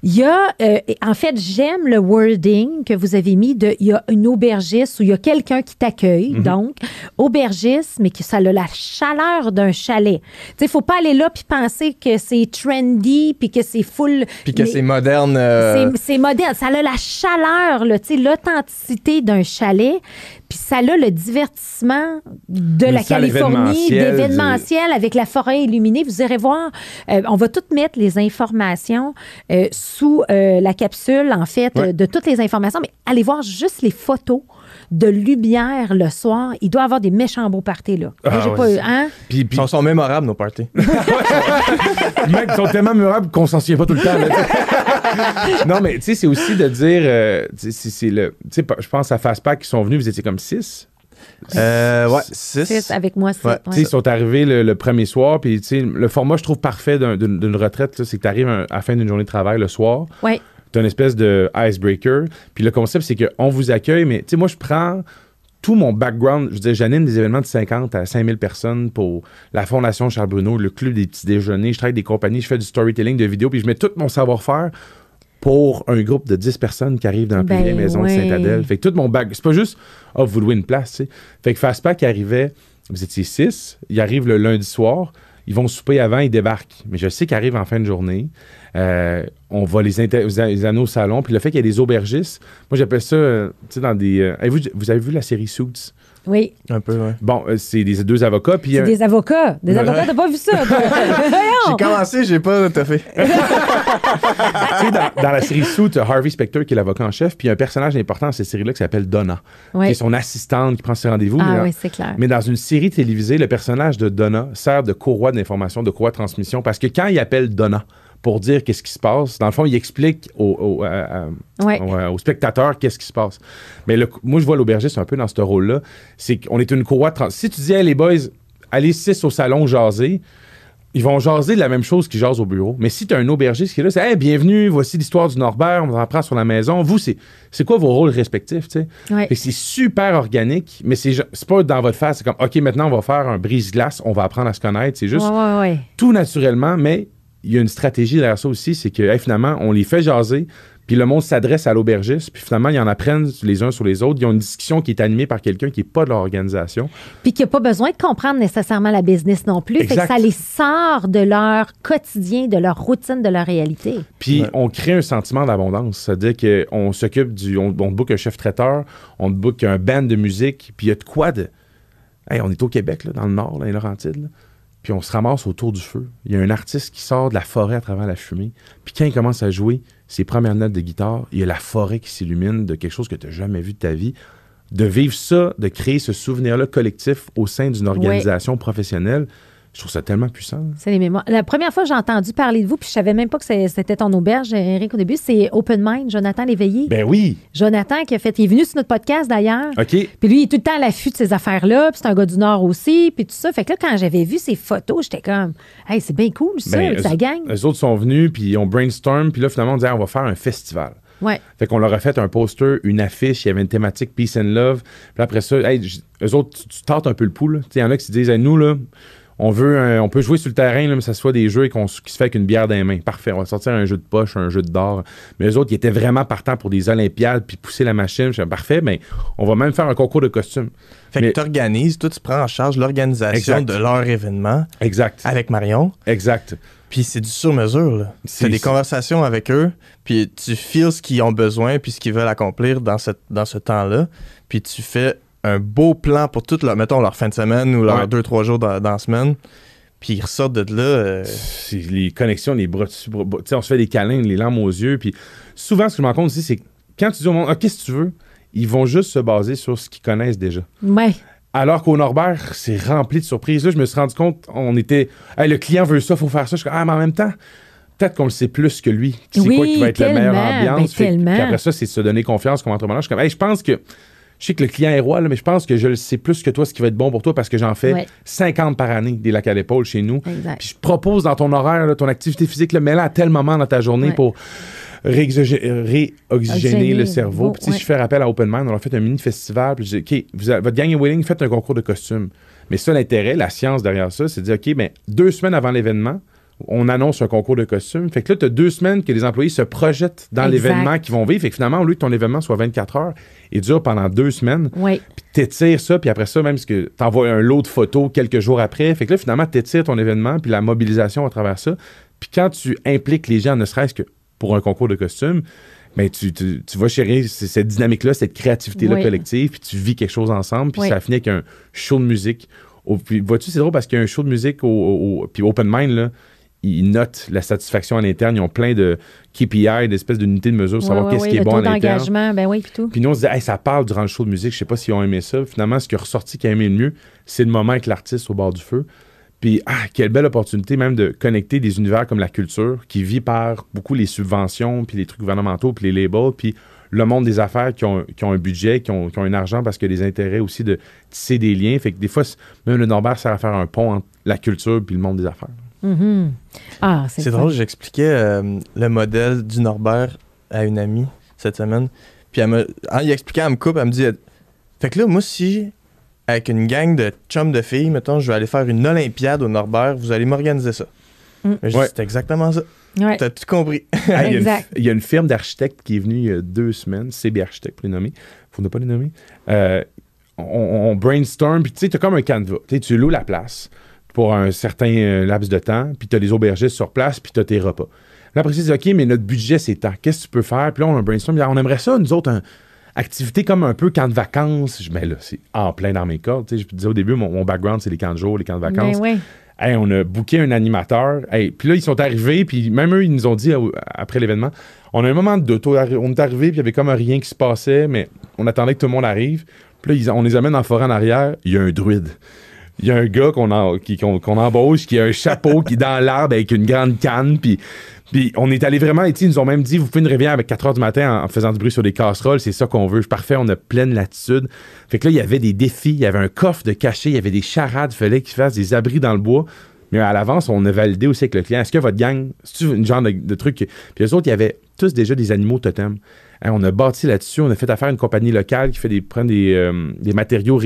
il y a, en fait, j'aime le wording que vous avez mis de, il y a une aubergiste ou il y a quelqu'un qui t'accueille, donc, aubergiste, mais que ça a la chaleur d'un chalet. Tu sais, il ne faut pas aller là puis penser que c'est trendy puis que c'est full. Puis que c'est moderne. C'est moderne. Ça a la chaleur, là, tu sais, l'authenticité d'un chalet. Puis ça a le divertissement de la Californie, d'événementiel avec la forêt illuminée. Vous irez voir, on va toutes mettre les informations sous la capsule, en fait, de toutes les informations. Mais allez voir juste les photos de lumière le soir. Il doit y avoir des méchants beaux parties, là. Puis ils sont mémorables, nos parties. Mec, ils sont tellement mémorables qu'on s'en souvient pas tout le temps. Là. Non, mais tu sais, c'est aussi de dire... je pense à Fastpack qui sont venus, vous étiez comme 6. 6 avec moi, 7. Ouais. Ils sont arrivés le premier soir, puis le format, je trouve, parfait d'une retraite, là, c'est que tu arrives à la fin d'une journée de travail le soir. Oui. tu as une espèce de icebreaker. Puis le concept, c'est qu'on vous accueille, mais tu sais, moi, je prends tout mon background. Je veux dire, j'anime des événements de 50 à 5000 personnes pour la Fondation Charles Bruno, le Club des petits déjeuners. Je travaille avec des compagnies, je fais du storytelling de vidéos, puis je mets tout mon savoir-faire pour un groupe de 10 personnes qui arrivent dans la plus vieille maison de Sainte-Adèle. Fait que tout mon background, c'est pas juste, vous louez une place, tu sais. Fait que Fastpack arrivait, vous étiez 6, il arrive le lundi soir, ils vont souper avant, ils débarquent. Mais je sais qu'ils arrivent en fin de journée. On va les amener au salon. Puis le fait qu'il y ait des aubergistes, moi j'appelle ça, tu sais, dans des... vous avez vu la série Suits? Oui. Un peu, oui. Bon, c'est des deux avocats. Puis, c'est des avocats. Des avocats, t'as pas vu ça? J'ai commencé, j'ai pas tout fait. Tu sais, dans la série Suits, Harvey Specter, qui est l'avocat en chef, puis il y a un personnage important dans cette série-là qui s'appelle Donna, qui est son assistante, qui prend ses rendez-vous. Ah oui, c'est clair. Mais dans une série télévisée, le personnage de Donna sert de courroie d'information, de courroie de transmission, parce que quand il appelle Donna pour dire qu'est-ce qui se passe, dans le fond, il explique aux spectateurs qu'est-ce qui se passe. Mais moi, je vois l'aubergiste un peu dans ce rôle-là. C'est qu'on est une courroie de transmission. Si tu dis, hey, les boys, allez 6 au salon jaser, ils vont jaser de la même chose qu'ils jasent au bureau. Mais si tu as un aubergiste qui est là, c'est « Hey, bienvenue, voici l'histoire du Norbert, on en apprend sur la maison. » Vous, c'est quoi vos rôles respectifs, tu sais? Ouais. C'est super organique, mais c'est pas dans votre face. C'est comme « OK, maintenant, on va faire un brise-glace, on va apprendre à se connaître. » C'est juste tout naturellement, mais il y a une stratégie derrière ça aussi, c'est que finalement, on les fait jaser, puis le monde s'adresse à l'aubergiste, puis finalement, ils en apprennent les uns sur les autres. Ils ont une discussion qui est animée par quelqu'un qui n'est pas de leur organisation. Puis qui n'a pas besoin de comprendre nécessairement la business non plus. Fait que ça les sort de leur quotidien, de leur routine, de leur réalité. Puis on crée un sentiment d'abondance. C'est-à-dire qu'on s'occupe on book un chef traiteur, on book un band de musique, puis il y a de quoi de... Hey, on est au Québec, là, dans le nord, dans les Laurentides, là. Puis on se ramasse autour du feu. Il y a un artiste qui sort de la forêt à travers la fumée. Puis quand il commence à jouer ses premières notes de guitare, il y a la forêt qui s'illumine de quelque chose que tu n'as jamais vu de ta vie. De vivre ça, de créer ce souvenir-là collectif au sein d'une organisation professionnelle, je trouve ça tellement puissant. C'est les mémoires. La première fois que j'ai entendu parler de vous, puis je savais même pas que c'était ton auberge, Eric, au début, c'est Open Mind, Jonathan Léveillé. Ben oui! Jonathan il est venu sur notre podcast d'ailleurs. OK. Puis lui, il est tout le temps à l'affût de ces affaires-là, puis c'est un gars du Nord aussi, puis tout ça. Fait que là, quand j'avais vu ces photos, j'étais comme, hey, c'est bien cool ça, ça gagne. Eux autres sont venus, puis on brainstorm, puis là, finalement, on dit, on va faire un festival. Ouais. Fait qu'on leur a fait un poster, une affiche, il y avait une thématique Peace and Love. Puis après ça, eux autres, tu tâtes un peu le pouls. Il y en a qui se disent, hey, nous, là, on peut jouer sur le terrain, là, mais ça soit des jeux qui se fait avec une bière dans les mains. Parfait, on va sortir un jeu de poche, un jeu de d'or. Mais eux autres, ils étaient vraiment partants pour des Olympiades, puis pousser la machine. Je dis, parfait, mais on va même faire un concours de costumes. Fait que tu organises, toi, tu prends en charge l'organisation de leur événement. Exact. Avec Marion. Exact. Puis c'est du sur-mesure, là. Tu as des conversations avec eux, puis tu files ce qu'ils ont besoin, puis ce qu'ils veulent accomplir dans ce temps-là. Puis tu fais un beau plan pour toute leur fin de semaine ou leurs 2-3 jours dans la semaine. Puis ils ressortent de là. C'est les connexions, les bras dessus, on se fait des câlins, les larmes aux yeux. Puis souvent, ce que je me rends compte aussi, c'est que quand tu dis au monde, qu'est-ce que tu veux, ils vont juste se baser sur ce qu'ils connaissent déjà. Ouais. Alors qu'au Norbert, c'est rempli de surprises. Là, je me suis rendu compte, le client veut ça, il faut faire ça. Je suis comme, mais en même temps, peut-être qu'on le sait plus que lui. C'est quoi qui va être la meilleure ambiance. Puis après ça, c'est de se donner confiance comme entrepreneur. Je suis comme, je pense que je sais que le client est roi, là, mais je pense que je le sais plus que toi ce qui va être bon pour toi parce que j'en fais 50 par année des lacs à l'épaule chez nous. Exact. Puis je propose dans ton horaire, là, ton activité physique, mets-la à tel moment dans ta journée pour réoxygéner le cerveau. Puis si je fais rappel à Open Mind, on a fait un mini-festival. Puis je dis, OK, votre gang est willing, faites un concours de costumes. Mais ça, l'intérêt, la science derrière ça, c'est de dire, OK, 2 semaines avant l'événement, on annonce un concours de costumes. Fait que là, tu as 2 semaines que les employés se projettent dans l'événement qu'ils vont vivre. Fait que finalement, au lieu que ton événement soit 24 heures, il dure pendant 2 semaines. Oui. Puis t'étires ça, puis après ça, même parce que t'envoies un lot de photos quelques jours après. Fait que là, finalement, t'étires ton événement, puis la mobilisation à travers ça. Puis quand tu impliques les gens, ne serait-ce que pour un concours de costumes, mais tu vas chérir cette dynamique-là, cette créativité-là collective, puis tu vis quelque chose ensemble, puis ça finit avec un show de musique. Puis vois-tu, c'est drôle parce qu'il y a un show de musique puis Open Mind, là, ils notent la satisfaction à l'interne. Ils ont plein de KPI, d'espèces d'unités de mesure pour savoir qu'est-ce qui est bon à l'interne. D'engagement, puis tout. Puis nous, on se disait, ça parle durant le show de musique. Je sais pas s'ils ont aimé ça. Finalement, ce qui est ressorti qu'ils ont aimé le mieux, c'est le moment avec l'artiste au bord du feu. Puis, quelle belle opportunité même de connecter des univers comme la culture, qui vit par beaucoup les subventions, puis les trucs gouvernementaux, puis les labels, puis le monde des affaires qui ont un budget, qui ont un argent parce qu'il y a des intérêts aussi de tisser des liens. Fait que des fois, même le Norbert sert à faire un pont entre la culture puis le monde des affaires. Mm-hmm. C'est drôle, j'expliquais le modèle du Norbert à une amie cette semaine. Puis en y expliquant, elle me coupe, elle me dit fait que là, moi, si avec une gang de chums de filles, mettons, je vais aller faire une Olympiade au Norbert, vous allez m'organiser ça. C'est exactement ça. Ouais. T'as tout compris. Il y a une firme d'architectes qui est venue il y a 2 semaines, CB Architectes pour les nommer. Faut ne pas les nommer. On brainstorm, puis tu sais, t'as comme un canevas. Tu loues la place pour un certain laps de temps, puis t'as les aubergistes sur place, puis t'as tes repas. Là, après, tu dis, OK, mais notre budget, c'est tant. Qu'est-ce que tu peux faire? Puis là, on a un brainstorm. On aimerait ça, nous autres, activité comme un peu camp de vacances. Mais là, c'est en plein dans mes cordes. Je te disais au début, mon background, c'est les camps de jour, les camps de vacances. Ben, Hey, on a booké un animateur. Puis là, ils sont arrivés, puis même eux, ils nous ont dit après l'événement, on a un moment de doute. On est arrivé, puis il y avait comme rien qui se passait, mais on attendait que tout le monde arrive. Puis là, on les amène en forêt en arrière. Il y a un druide. Il y a un gars qu'on embauche qui a un chapeau qui est dans l'arbre avec une grande canne. Puis on est allé vraiment, ils nous ont même dit, vous pouvez une réveiller avec 4 h du matin en faisant du bruit sur des casseroles, c'est ça qu'on veut. Parfait, on a pleine latitude. Fait que là, il y avait des défis, il y avait un coffre de cachet, il y avait des charades, il fallait qu'ils fassent des abris dans le bois. Mais à l'avance, on a validé aussi avec le client. Est-ce que votre gang, c'est une genre de truc? Puis eux autres, il y avait tous déjà des animaux totems. On a bâti là-dessus, on a fait affaire à une compagnie locale qui prend des matériaux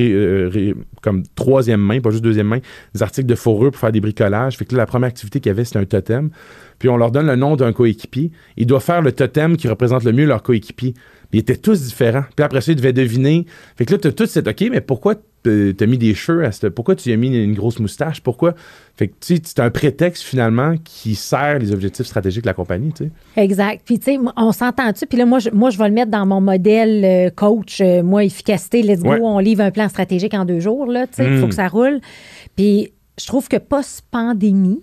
comme 3e main, pas juste 2e main, des articles de fourrure pour faire des bricolages. Fait que là, la première activité qu'il y avait, c'était un totem. Puis on leur donne le nom d'un coéquipier. Ils doivent faire le totem qui représente le mieux leur coéquipier. Ils étaient tous différents. Puis après ça, ils devaient deviner. Fait que là, tu as tout cette OK, mais pourquoi t'as mis des cheveux pourquoi tu as mis une grosse moustache? Pourquoi? Fait que tu sais, c'est un prétexte finalement qui sert les objectifs stratégiques de la compagnie, tu sais. Exact. Puis tu sais, on s'entend-tu? Puis là, moi, je vais le mettre dans mon modèle coach, moi, efficacité, let's go, on livre un plan stratégique en 2 jours, là, tu sais, il faut que ça roule. Puis je trouve que post-pandémie,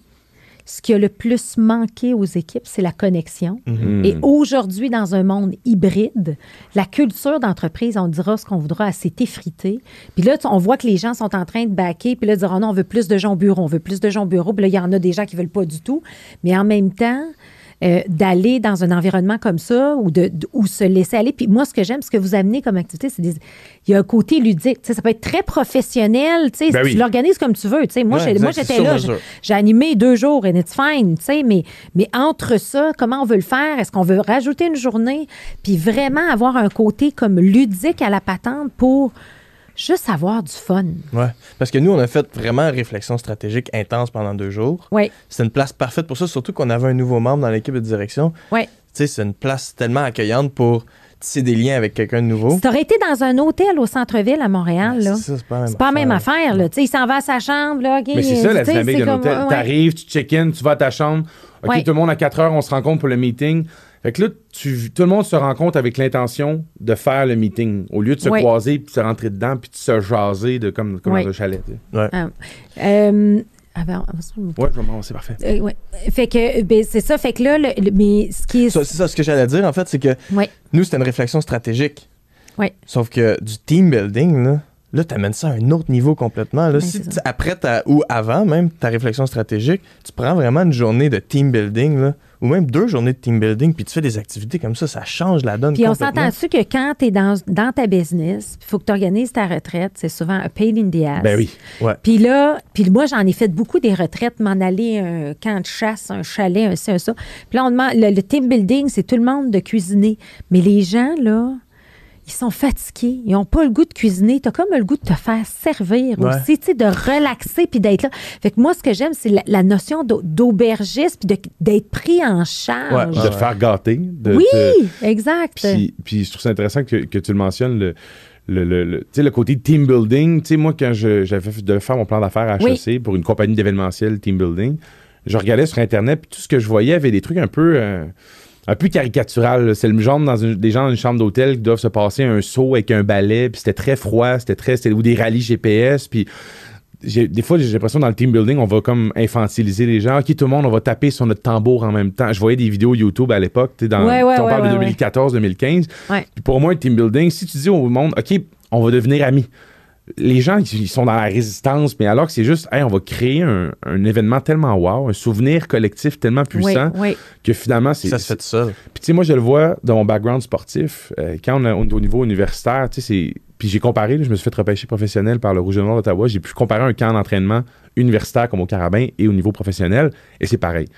ce qui a le plus manqué aux équipes, c'est la connexion. Et aujourd'hui, dans un monde hybride, la culture d'entreprise, on dira ce qu'on voudra, s'est effritée. Puis là, on voit que les gens sont en train de backer, puis là, dire, oh non, on veut plus de gens au bureau, on veut plus de gens au bureau. Puis là, il y en a des gens qui ne veulent pas du tout. Mais en même temps, d'aller dans un environnement comme ça ou se laisser aller. Puis moi, ce que j'aime, ce que vous amenez comme activité, c'est il y a un côté ludique. Ça peut être très professionnel. Tu l'organises comme tu veux. Moi, j'étais là. J'ai animé 2 jours and it's fine. Mais entre ça, comment on veut le faire? Est-ce qu'on veut rajouter une journée? Puis vraiment avoir un côté comme ludique à la patente pour juste avoir du fun. Oui, parce que nous, on a fait vraiment une réflexion stratégique intense pendant 2 jours. Oui. C'était une place parfaite pour ça, surtout qu'on avait un nouveau membre dans l'équipe de direction. Oui. Tu sais, c'est une place tellement accueillante pour tisser des liens avec quelqu'un de nouveau. Si tu aurais été dans un hôtel au centre-ville à Montréal, là, c'est pas la même affaire. Là. Il s'en va à sa chambre. Là, okay, mais c'est ça, la dynamique d'un hôtel. T'arrives, tu check-in, tu vas à ta chambre. OK, tout le monde à 4 heures, on se rencontre pour le meeting. Fait que là, tout le monde se rencontre avec l'intention de faire le meeting. Au lieu de se croiser, puis de se rentrer dedans, puis de se jaser comme dans un chalet. Ouais. C'est parfait. Fait que, c'est ça. Fait que là, mais ce qui est... C'est ça, ce que j'allais dire, en fait, c'est que nous, c'était une réflexion stratégique. Oui. Sauf que du team building, là, tu amènes ça à un autre niveau complètement. Là, si après ou avant même ta réflexion stratégique, tu prends vraiment une journée de team building, là, ou même 2 journées de team building, puis tu fais des activités comme ça change la donne complètement. Puis on s'entend-tu que quand tu es dans ta business, il faut que tu organises ta retraite, c'est souvent un pain in the ass. Ben oui. Ouais. Puis moi, j'en ai fait beaucoup des retraites, m'en aller un camp de chasse, un chalet, un ci, un ça. Puis là, on demande, le team building, c'est tout le monde de cuisiner. Mais les gens, là... Ils sont fatigués. Ils n'ont pas le goût de cuisiner. Tu as comme le goût de te faire servir aussi, tu sais, de relaxer puis d'être là. Fait que moi, ce que j'aime, c'est la notion d'aubergiste puis d'être pris en charge. De te faire gâter. Exact. Puis je trouve ça intéressant que tu le mentionnes, le côté team building. Tu sais, moi, quand j'avais faire mon plan d'affaires à HEC pour une compagnie d'événementiel team building, je regardais sur Internet puis tout ce que je voyais avait des trucs un peu caricatural. C'est le genre des gens dans une chambre d'hôtel qui doivent se passer un saut avec un balai, puis c'était très froid, ou des rallyes GPS, puis des fois, j'ai l'impression dans le team building, on va comme infantiliser les gens. OK, tout le monde, on va taper sur notre tambour en même temps. Je voyais des vidéos YouTube à l'époque, on parle de 2014-2015. Puis pour moi, le team building, si tu dis au monde, OK, on va devenir amis. Les gens, ils sont dans la résistance, mais alors que c'est juste, on va créer un événement tellement wow, un souvenir collectif tellement puissant que finalement, ça se fait tout seul. Puis tu sais, moi, je le vois dans mon background sportif, quand on est au niveau universitaire, tu sais, puis j'ai comparé, je me suis fait repêcher professionnel par le Rouge et Noir d'Ottawa, j'ai pu comparer un camp d'entraînement universitaire comme au Carabin et au niveau professionnel, et c'est pareil.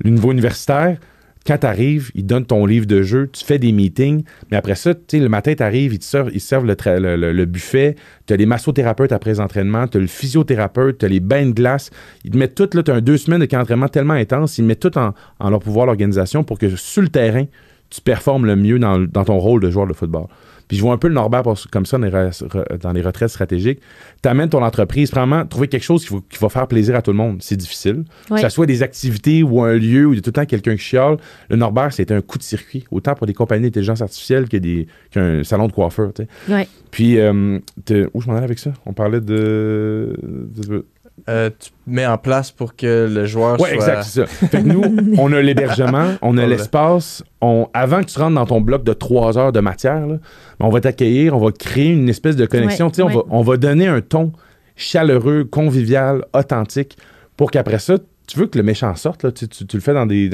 Le niveau universitaire, Quand tu arrives, ils donnent ton livre de jeu, tu fais des meetings, mais après ça, tu sais, le matin, tu arrives, ils servent le buffet, tu as les massothérapeutes après les entraînements, tu as le physiothérapeute, tu as les bains de glace. Ils te mettent tout, là, tu as 2 semaines de camp d'entraînement tellement intense, ils mettent tout en leur pouvoir, l'organisation, pour que sur le terrain, tu performes le mieux dans ton rôle de joueur de football. Puis je vois un peu le Norbert comme ça dans les retraites stratégiques. Tu amènes ton entreprise, vraiment, trouver quelque chose qui va faire plaisir à tout le monde. C'est difficile. Oui. Que ça soit des activités ou un lieu où il y a tout le temps quelqu'un qui chiale. Le Norbert, c'était un coup de circuit, autant pour des compagnies d'intelligence artificielle qu'un salon de coiffeur. Oui. Puis, où je m'en allais avec ça? On parlait de Tu mets en place pour que le joueur soit... Oui, exact, c'est ça. Fait que nous, on a l'hébergement, on a l'espace. Avant que tu rentres dans ton bloc de 3 heures de matière, là, on va t'accueillir, on va créer une espèce de connexion. Ouais, On va donner un ton chaleureux, convivial, authentique, pour qu'après ça, tu veux que le méchant sorte. Là, tu le fais dans des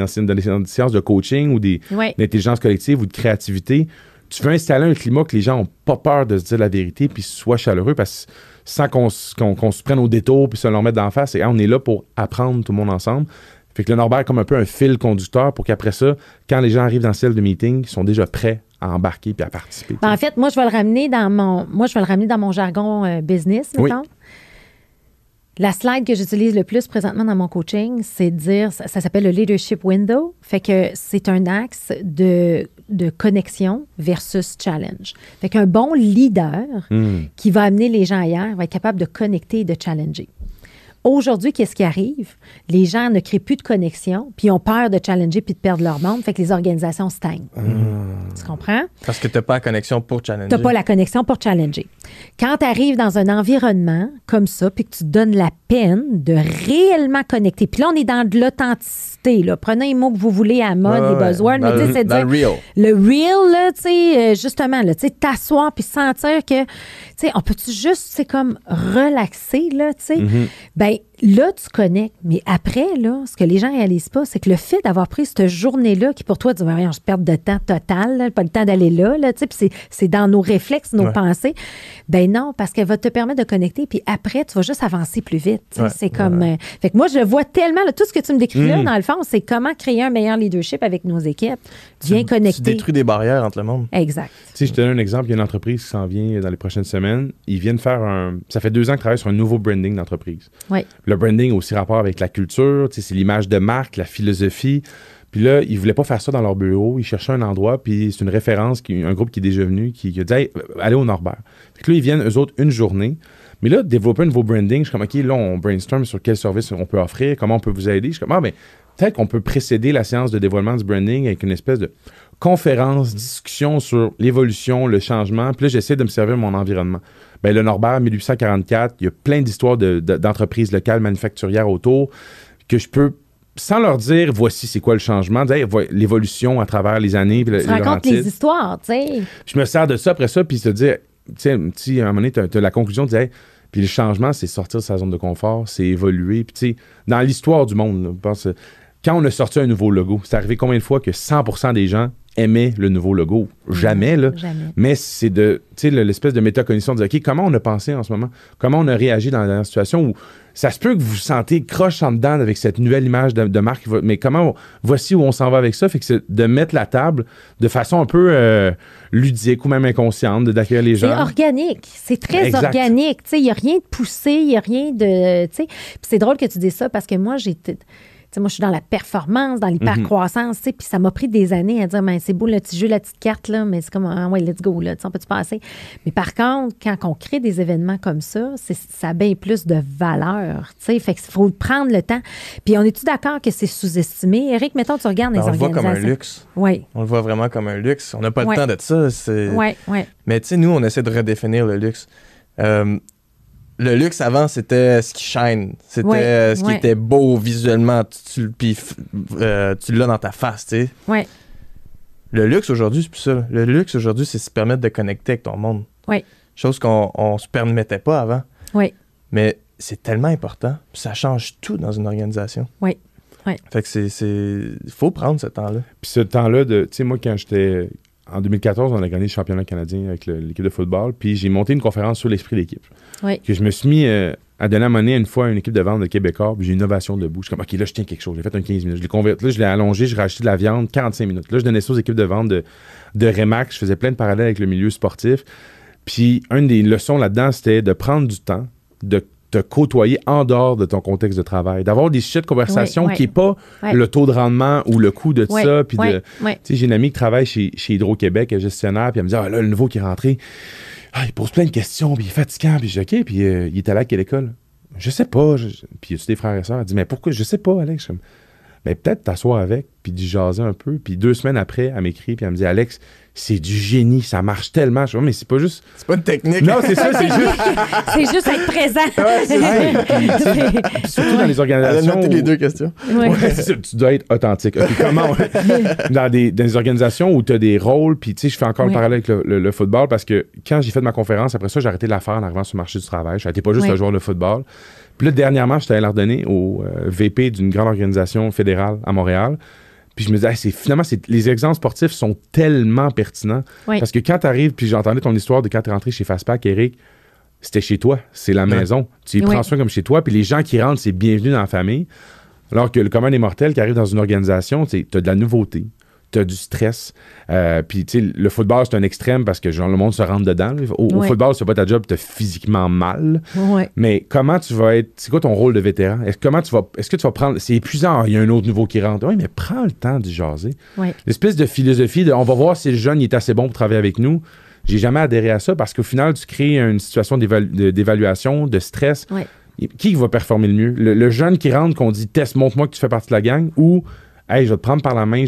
séances de coaching ou d'intelligence collective ou de créativité. Tu veux installer un climat que les gens n'ont pas peur de se dire la vérité puis soient chaleureux, parce que sans qu'on se prenne au détour puis se leur mette d'en face. Et on est là pour apprendre tout le monde ensemble. Fait que le Norbert est comme un peu un fil conducteur pour qu'après ça, quand les gens arrivent dans le salle de meeting, ils sont déjà prêts à embarquer puis à participer. En fait, moi, je vais le ramener dans mon jargon business, mettons. Oui. La slide que j'utilise le plus présentement dans mon coaching, c'est de dire, ça s'appelle le leadership window. Fait que c'est un axe de connexion versus challenge. Fait qu'un bon leader qui va amener les gens ailleurs va être capable de connecter et de challenger. Aujourd'hui, qu'est-ce qui arrive? Les gens ne créent plus de connexion, puis ils ont peur de challenger puis de perdre leur monde, fait que les organisations stagnent. Tu comprends? Parce que tu n'as pas la connexion pour challenger. Tu n'as pas la connexion pour challenger. Quand tu arrives dans un environnement comme ça, puis que tu te donnes la peine de réellement connecter, puis là, on est dans de l'authenticité. Là. Prenez un mot que vous voulez à la mode, les buzzwords, mais c'est dans dire... le real. Le real, là, tu sais, justement, là, tu sais, t'asseoir puis sentir que, tu sais, on peut-tu juste, c'est comme relaxer, là, tu sais? Ben, là, tu connectes. Mais après, là, ce que les gens réalisent pas, c'est que le fait d'avoir pris cette journée-là, qui pour toi, tu dis, voyons, je perds de temps total, là, pas le temps d'aller là, tu sais, puis c'est dans nos réflexes, nos pensées. Ben non, parce qu'elle va te permettre de connecter, puis après, tu vas juste avancer plus vite. C'est comme... fait que moi, je vois tellement, là, tout ce que tu me décris là, dans le fond, c'est comment créer un meilleur leadership avec nos équipes, bien connecter. Tu détruis des barrières entre le monde. Exact. Tu sais, je te donne un exemple. Il y a une entreprise qui s'en vient dans les prochaines semaines. Ils viennent faire ça fait 2 ans qu'ils travaillent sur un nouveau branding d'entreprise. Oui. Le branding a aussi rapport avec la culture, tu sais, c'est l'image de marque, la philosophie. Puis là, ils voulaient pas faire ça dans leur bureau. Ils cherchaient un endroit, puis c'est une référence, un groupe qui est déjà venu, qui a dit hey, allez au Norbert. Fait que là, ils viennent, eux autres, une journée. Mais là, développer un nouveau branding, je suis comme, OK, là, on brainstorm sur quel service on peut offrir, comment on peut vous aider. Je suis comme, peut-être qu'on peut précéder la séance de dévoilement du branding avec une espèce de conférence, discussion sur l'évolution, le changement. Puis là, j'essaie de me servir de mon environnement. Ben, le Norbert, 1844, il y a plein d'histoires d'entreprises locales manufacturières autour que je peux, sans leur dire voici c'est quoi le changement, dire l'évolution à travers les années. Tu racontes les histoires, tu sais. Je me sers de ça après ça, puis se dire, tu sais, à un moment donné, tu as la conclusion de dire, puis le changement, c'est sortir de sa zone de confort, c'est évoluer. Puis tu sais, dans l'histoire du monde, là, je pense, quand on a sorti un nouveau logo, c'est arrivé combien de fois que 100% des gens aimaient le nouveau logo? Jamais, là. Jamais. Mais c'est l'espèce de métacognition de dire, OK, comment on a pensé en ce moment? Comment on a réagi dans la situation où ça se peut que vous vous sentez croche en dedans avec cette nouvelle image de marque, mais voici où on s'en va avec ça. Fait que c'est de mettre la table de façon un peu ludique ou même inconsciente, d'accueillir les gens. C'est organique. C'est très Exact. organique. Il n'y a rien de poussé, il n'y a rien de... Puis c'est drôle que tu dises ça parce que moi, moi, je suis dans la performance, dans l'hypercroissance, puis ça m'a pris des années à dire, c'est beau le petit jeu, la petite carte, là, mais c'est comme, ouais, let's go, là, on peut-tu passer? Mais par contre, quand on crée des événements comme ça, ça a bien plus de valeur, fait qu'il faut prendre le temps. Puis on est-tu d'accord que c'est sous-estimé? Éric, mettons, tu regardes les organisations. On le voit comme un luxe. Oui. On le voit vraiment comme un luxe. On n'a pas le temps de ça. Oui. Mais tu sais, nous, on essaie de redéfinir le luxe. Le luxe, avant, c'était ce qui shine. C'était ce qui était beau visuellement. Puis tu l'as dans ta face, tu sais. Oui. Le luxe, aujourd'hui, c'est plus ça. Le luxe, aujourd'hui, c'est se permettre de connecter avec ton monde. Oui. Chose qu'on se permettait pas avant. Oui. Mais c'est tellement important. Puis ça change tout dans une organisation. Oui. Oui. Fait que il faut prendre ce temps-là. Puis ce temps-là, tu sais, moi, quand j'étais... En 2014, on a gagné le championnat canadien avec l'équipe de football. Puis j'ai monté une conférence sur l'esprit d'équipe. Oui. Que je me suis mis à donner à monnaie une fois à une équipe de vente de Québécois, puis j'ai une ovation debout. Je suis comme, OK, là, je tiens quelque chose. J'ai fait un 15 minutes. Je l'ai converti. Là, je l'ai allongé, j'ai racheté de la viande, 45 minutes. Là, je donnais ça aux équipes de vente de Remax. Je faisais plein de parallèles avec le milieu sportif. Puis, une des leçons là-dedans, c'était de prendre du temps, de te côtoyer en dehors de ton contexte de travail, d'avoir des sujets de conversation qui n'est pas le taux de rendement ou le coût de ça. Puis j'ai une amie qui travaille chez Hydro-Québec, elle est gestionnaire, puis elle me dit, ah là, le nouveau qui est rentré, il pose plein de questions, puis il est fatigant, puis je dis, OK, puis il est allé à quelle école? Je sais pas. Puis y a-tu des frères et sœurs? Elle dit, mais pourquoi? Je sais pas, Alex. Mais peut-être t'asseoir avec, puis d'y jaser un peu. Puis 2 semaines après, elle m'écrit, puis elle me dit, Alex, c'est du génie, ça marche tellement. Je dis, mais c'est pas juste... C'est pas une technique. Non, c'est ça, c'est juste... c'est juste être présent. Ouais, c'est ça. Puis surtout dans les organisations... Elle a noté les 2 questions. Ouais, c'est ça, tu dois être authentique. Okay, comment? Dans des organisations où tu as des rôles, puis tu sais, je fais encore le parallèle avec le football, parce que quand j'ai fait ma conférence, après ça, j'ai arrêté de la faire en arrivant sur le marché du travail. Je n'étais pas juste un joueur de football. Puis là, dernièrement, j'étais allé la redonner au VP d'une grande organisation fédérale à Montréal. Puis je me disais, finalement, les exemples sportifs sont tellement pertinents. Parce que quand tu arrives, puis j'entendais ton histoire de quand tu es rentré chez Fastpack, Eric, c'était chez toi, c'est la maison. Tu y prends soin comme chez toi, puis les gens qui rentrent, c'est bienvenue dans la famille. Alors que le commun des mortels qui arrive dans une organisation, tu as de la nouveauté. Tu as du stress. Puis, tu sais, le football, c'est un extrême parce que genre, le monde se rentre dedans. Au football, c'est pas ta job, tu as physiquement mal. Mais comment tu vas être... C'est quoi ton rôle de vétéran? Est-ce que tu vas prendre... C'est épuisant, il y a un autre nouveau qui rentre. Oui, mais prends le temps d'y jaser. L'espèce de philosophie de on va voir si le jeune il est assez bon pour travailler avec nous. J'ai jamais adhéré à ça parce qu'au final, tu crées une situation d'évaluation, de stress. Qui va performer le mieux? Le jeune qui rentre, qu'on dit test, montre-moi que tu fais partie de la gang, ou hey, je vais te prendre par la main,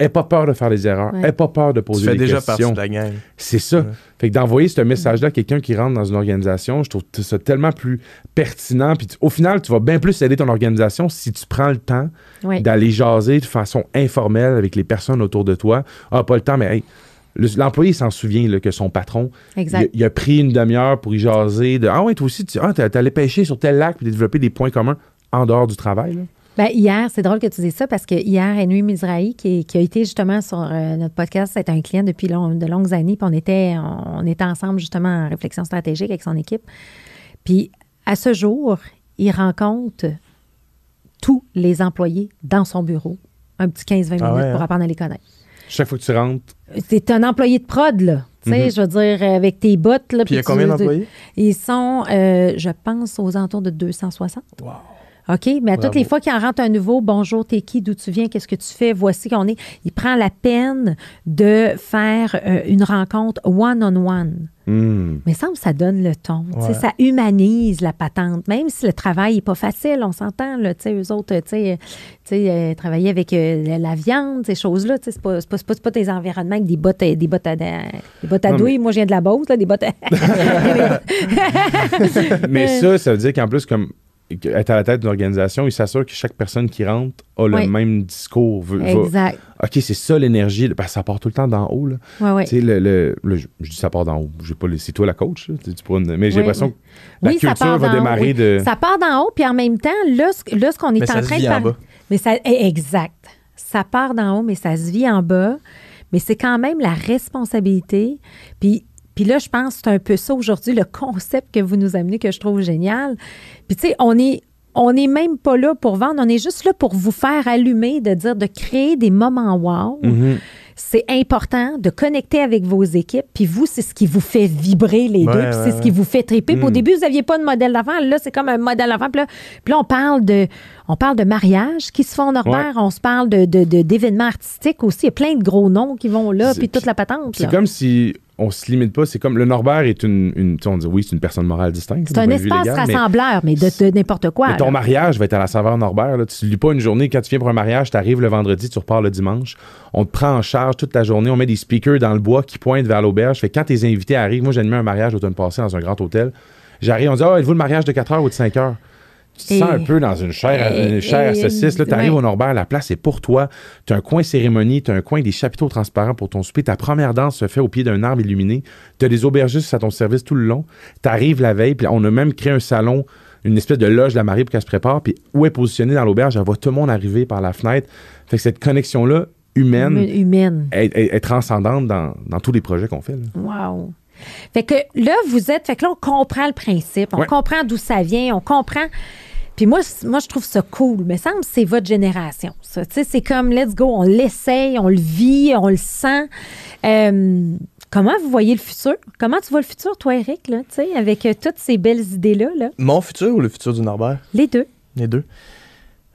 Aie pas peur de faire des erreurs. Aie pas peur de poser des questions. Tu fais déjà partie de la gang. C'est ça. Fait que d'envoyer ce message-là à quelqu'un qui rentre dans une organisation, je trouve ça tellement plus pertinent. Puis au final, tu vas bien plus aider ton organisation si tu prends le temps d'aller jaser de façon informelle avec les personnes autour de toi. Ah, pas le temps, mais hey, l'employé s'en souvient là, que son patron, il a pris une demi-heure pour y jaser. Ah ouais, toi aussi, t'es allé pêcher sur tel lac puis développer des points communs en dehors du travail, là. Ben, hier, c'est drôle que tu dises ça parce que hier, Henry Mizrahi, qui a été justement sur notre podcast, c'est un client depuis de longues années, puis on était ensemble justement en réflexion stratégique avec son équipe. Puis à ce jour, il rencontre tous les employés dans son bureau, un petit 15-20 minutes pour apprendre à les connaître. Chaque fois que tu rentres. C'est un employé de prod, là. Tu sais, je veux dire, avec tes bottes. Là, puis il y a combien d'employés? Ils sont, je pense, aux alentours de 260. Wow. OK, mais à toutes les fois qu'il en rentre un nouveau, bonjour, t'es qui, d'où tu viens, qu'est-ce que tu fais, voici qu'on est. Il prend la peine de faire une rencontre one-on-one. Mais ça donne le ton. Ça humanise la patente. Même si le travail n'est pas facile, on s'entend, là, eux autres, travailler avec la viande, ces choses-là, c'est pas des environnements avec des bottes à douille. Moi, je viens de la Beauce, là, des bottes à... Mais ça veut dire qu'en plus, comme être à la tête d'une organisation, il s'assure que chaque personne qui rentre a le même discours. Exact. OK, c'est ça l'énergie. Parce que ça part tout le temps d'en haut. Là. Tu sais, je dis ça part d'en haut. C'est toi la coach. Là, mais j'ai l'impression que la culture va démarrer de... Ça part d'en haut, puis en même temps, là ce qu'on est en train de faire... Mais ça exact. Ça part d'en haut, mais ça se vit en bas. Mais c'est quand même la responsabilité. Puis là, je pense que c'est un peu ça aujourd'hui, le concept que vous nous amenez, que je trouve génial. Puis tu sais, on est même pas là pour vendre, on est juste là pour vous faire allumer, de créer des moments wow. C'est important de connecter avec vos équipes. Puis vous, c'est ce qui vous fait vibrer les deux. Puis c'est ce qui vous fait triper. Puis au début, vous n'aviez pas de modèle d'enfant. Là, c'est comme un modèle d'enfant. Puis là, on parle de mariages qui se font en Norbert. On se parle d'événements artistiques aussi. Il y a plein de gros noms qui vont là. Puis toute la patente. C'est comme si... On se limite pas. C'est comme le Norbert est on dit oui, c'est une personne morale distincte. C'est un espace rassembleur, mais de n'importe quoi. Mais ton mariage va être à la saveur Norbert. Là. Tu ne lis pas une journée. Quand tu viens pour un mariage, tu arrives le vendredi, tu repars le dimanche. On te prend en charge toute la journée. On met des speakers dans le bois qui pointent vers l'auberge. Fait que quand tes invités arrivent, moi, j'ai animé un mariage l'automne passé dans un grand hôtel. J'arrive, on dit êtes-vous le mariage de 4 heures ou de 5 heures? Tu te sens un peu dans une chaire à saucisse. Tu arrives au Norbert, la place est pour toi. Tu as un coin cérémonie, tu as un coin des chapiteaux transparents pour ton souper. Ta première danse se fait au pied d'un arbre illuminé. Tu as des aubergistes à ton service tout le long. Tu arrives la veille, puis on a même créé un salon, une espèce de loge de la mariée pour qu'elle se prépare. Puis où est positionnée dans l'auberge, elle voit tout le monde arriver par la fenêtre. Fait que cette connexion-là, humaine. Est transcendante dans tous les projets qu'on fait. Là. Wow! Fait que là, fait que là, on comprend le principe, on comprend d'où ça vient, on comprend. Puis moi, je trouve ça cool. Mais ça me semble que c'est votre génération, ça. Tu sais, c'est comme, let's go, on l'essaye, on le vit, on le sent. Comment vous voyez le futur? Comment tu vois le futur, toi, Éric, là, tu sais, avec toutes ces belles idées-là? Là? Mon futur ou le futur du Norbert? Les deux. Les deux.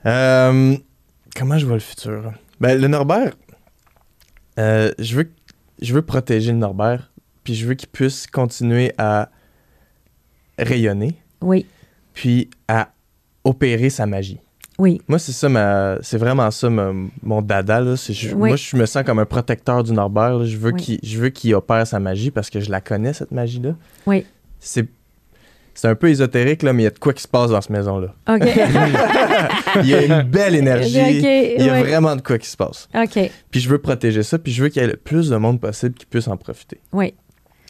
Comment je vois le futur? Ben, le Norbert, je veux protéger le Norbert, puis je veux qu'il puisse continuer à rayonner. Oui. Puis à opérer sa magie. Oui. Moi, c'est vraiment ça mon dada. Là. Moi, je me sens comme un protecteur du Norbert. Là. Je veux qu'il opère sa magie parce que je la connais, cette magie-là. Oui. C'est un peu ésotérique, là, mais il y a de quoi qui se passe dans cette maison-là. OK. Il y a une belle énergie. Okay, il y a vraiment de quoi qui se passe. OK. Puis je veux protéger ça, puis je veux qu'il y ait le plus de monde possible qui puisse en profiter. Oui.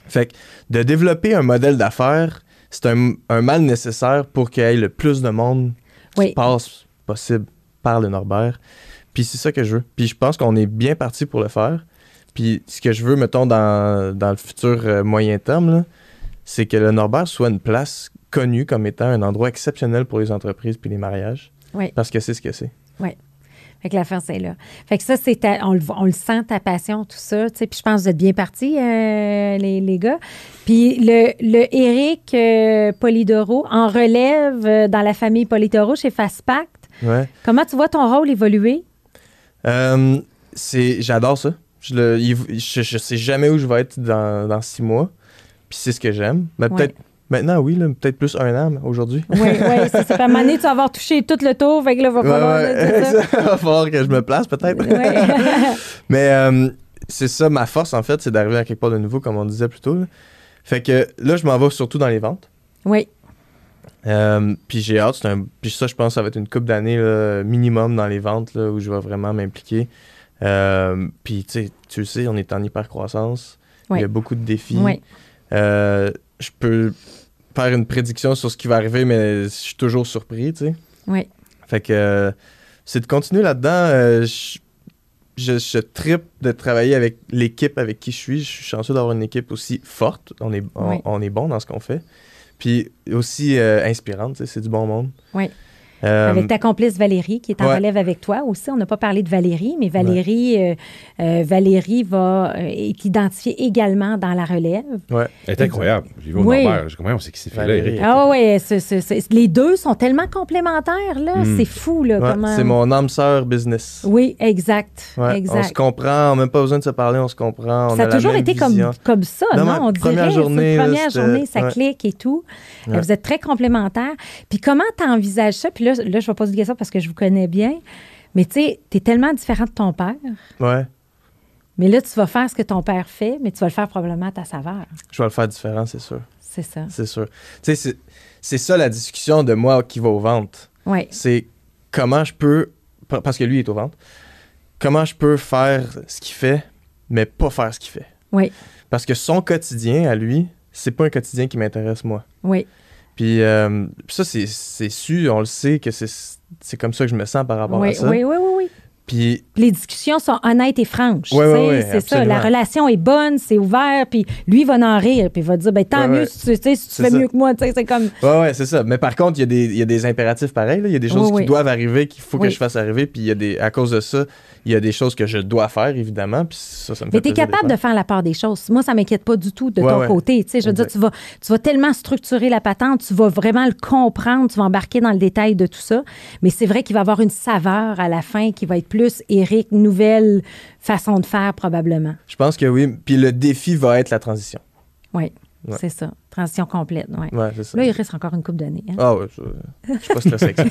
Fait que de développer un modèle d'affaires, c'est un mal nécessaire pour qu'il y ait le plus de monde qui passe possible par le Norbert. Puis c'est ça que je veux. Puis je pense qu'on est bien parti pour le faire. Puis ce que je veux, mettons, dans le futur moyen terme, là, c'est que le Norbert soit une place connue comme étant un endroit exceptionnel pour les entreprises puis les mariages. Oui. Parce que c'est ce que c'est. Oui. Fait que l'affaire, c'est là. Fait que ça, on le sent, ta passion, tout ça. Tu sais, puis je pense que vous êtes bien partis, les gars. Puis le Éric Polidoro en relève dans la famille Polidoro chez Fastpact. Ouais. Comment tu vois ton rôle évoluer? J'adore ça. Je sais jamais où je vais être dans 6 mois. Puis c'est ce que j'aime. Mais peut-être maintenant, oui, là, peut-être plus 1 an aujourd'hui. Oui, c'est ça. À un moment donné, tu vas avoir touché tout le tour. Fait que là, il va falloir... Ça va falloir que je me place, peut-être. Mais c'est ça, ma force, en fait, c'est d'arriver à quelque part de nouveau, comme on disait plus tôt. Là. Fait que là, je m'en vais surtout dans les ventes. Oui. Puis j'ai hâte. Puis ça, je pense que ça va être une couple d'années là, minimum dans les ventes là, où je vais vraiment m'impliquer. Puis tu le sais, on est en hyper-croissance. Il y a beaucoup de défis. Oui. Je peux faire une prédiction sur ce qui va arriver, mais je suis toujours surpris, tu sais. Oui. Fait que c'est de continuer là-dedans. Je trippe de travailler avec l'équipe avec qui je suis. Je suis chanceux d'avoir une équipe aussi forte. On est bon dans ce qu'on fait. Puis aussi inspirante, tu sais, c'est du bon monde. Oui. Avec ta complice Valérie, qui est en relève avec toi aussi. On n'a pas parlé de Valérie, mais Valérie, Valérie est identifiée également dans la relève. Ouais. Elle est incroyable. J'ai vu au Norbert. Comment on sait qui s'est fait là, Éric? Ah oui, les deux sont tellement complémentaires, là. C'est fou, là. Comment... C'est mon âme sœur business. Oui, exact. On se comprend, on n'a même pas besoin de se parler, on se comprend. Ça a toujours été comme ça, non? On dirait, première journée, ça clique et tout. Ouais. Vous êtes très complémentaires. Puis comment tu envisages ça? Puis là, je vais poser une question parce que je vous connais bien. Mais tu sais, tu es tellement différent de ton père. Ouais. Mais là, tu vas faire ce que ton père fait, mais tu vas le faire probablement à ta saveur. Je vais le faire différent, c'est sûr. C'est ça. C'est sûr. Tu sais, c'est ça la discussion de moi qui va aux ventes. Oui. C'est comment je peux, parce que lui est aux ventes, comment je peux faire ce qu'il fait, mais pas faire ce qu'il fait. Oui. Parce que son quotidien, à lui, c'est pas un quotidien qui m'intéresse, moi. Oui. Puis ça, c'est su, on le sait que c'est comme ça que je me sens par rapport à ça. Oui. Puis les discussions sont honnêtes et franches. Oui, c'est ça. La relation est bonne, c'est ouvert, puis lui, il va en rire, puis il va dire, ben tant mieux si tu fais mieux que moi. C'est comme... Oui, c'est ça. Mais par contre, il y a des impératifs pareils. Il y a des choses qui doivent arriver, qu'il faut que je fasse arriver, puis à cause de ça, il y a des choses que je dois faire, évidemment, puis ça me fait Mais tu es capable de faire la part des choses. Moi, ça ne m'inquiète pas du tout de ton côté. Je veux dire, tu vas tellement structurer la patente, tu vas vraiment le comprendre, tu vas embarquer dans le détail de tout ça. Mais c'est vrai qu'il va y avoir une saveur à la fin qui va être plus Éric, nouvelle façon de faire probablement. Je pense que oui. Puis le défi va être la transition. Oui, c'est ça. Transition complète. Ouais. Ouais, c'est ça. Là, il reste encore une couple d'années. Hein? Ah oui, je suis pas stressé avec ça.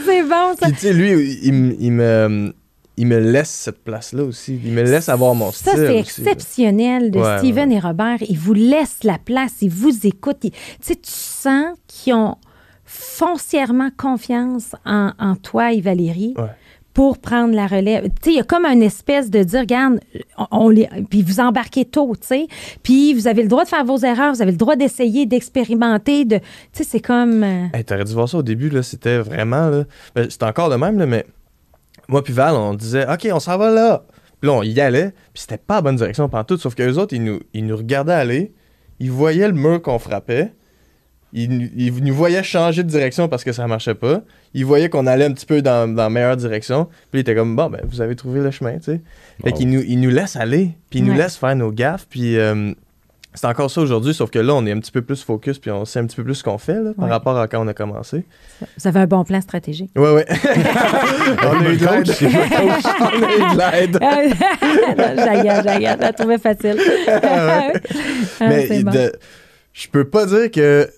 C'est bon, ça. Puis tu sais, lui, il me laisse cette place-là aussi. Il me laisse avoir mon style. Ça, c'est aussi, exceptionnel de Steven et Robert. Ils vous laissent la place, ils vous écoutent. Tu sais, tu sens qu'ils ont foncièrement confiance en toi et Valérie. Ouais. Pour prendre la relève. Tu sais, il y a comme une espèce de dire, regarde, puis vous embarquez tôt, tu sais, puis vous avez le droit de faire vos erreurs, vous avez le droit d'essayer, d'expérimenter, tu sais, c'est comme... Hey, t'aurais dû voir ça au début, là, c'était vraiment, là, c'était encore de même, là, mais moi puis Val, on disait, OK, on s'en va là. Puis Puis là, on y allait, puis c'était pas la bonne direction pantoute, sauf qu'eux autres, ils nous regardaient aller, ils voyaient le mur qu'on frappait, ils nous voyaient changer de direction parce que ça marchait pas, ils voyaient qu'on allait un petit peu dans la meilleure direction, puis ils étaient comme, bon, ben, vous avez trouvé le chemin, tu sais. Fait qu'ils nous laissent aller, puis ils nous laissent faire nos gaffes, puis c'est encore ça aujourd'hui, sauf que là, on est un petit peu plus focus, puis on sait un petit peu plus ce qu'on fait là, par rapport à quand on a commencé. Vous avez un bon plan stratégique. Oui. On a eu de l'aide. On a eu de l'aide. J'aille, la trouvais facile. Mais je peux pas dire que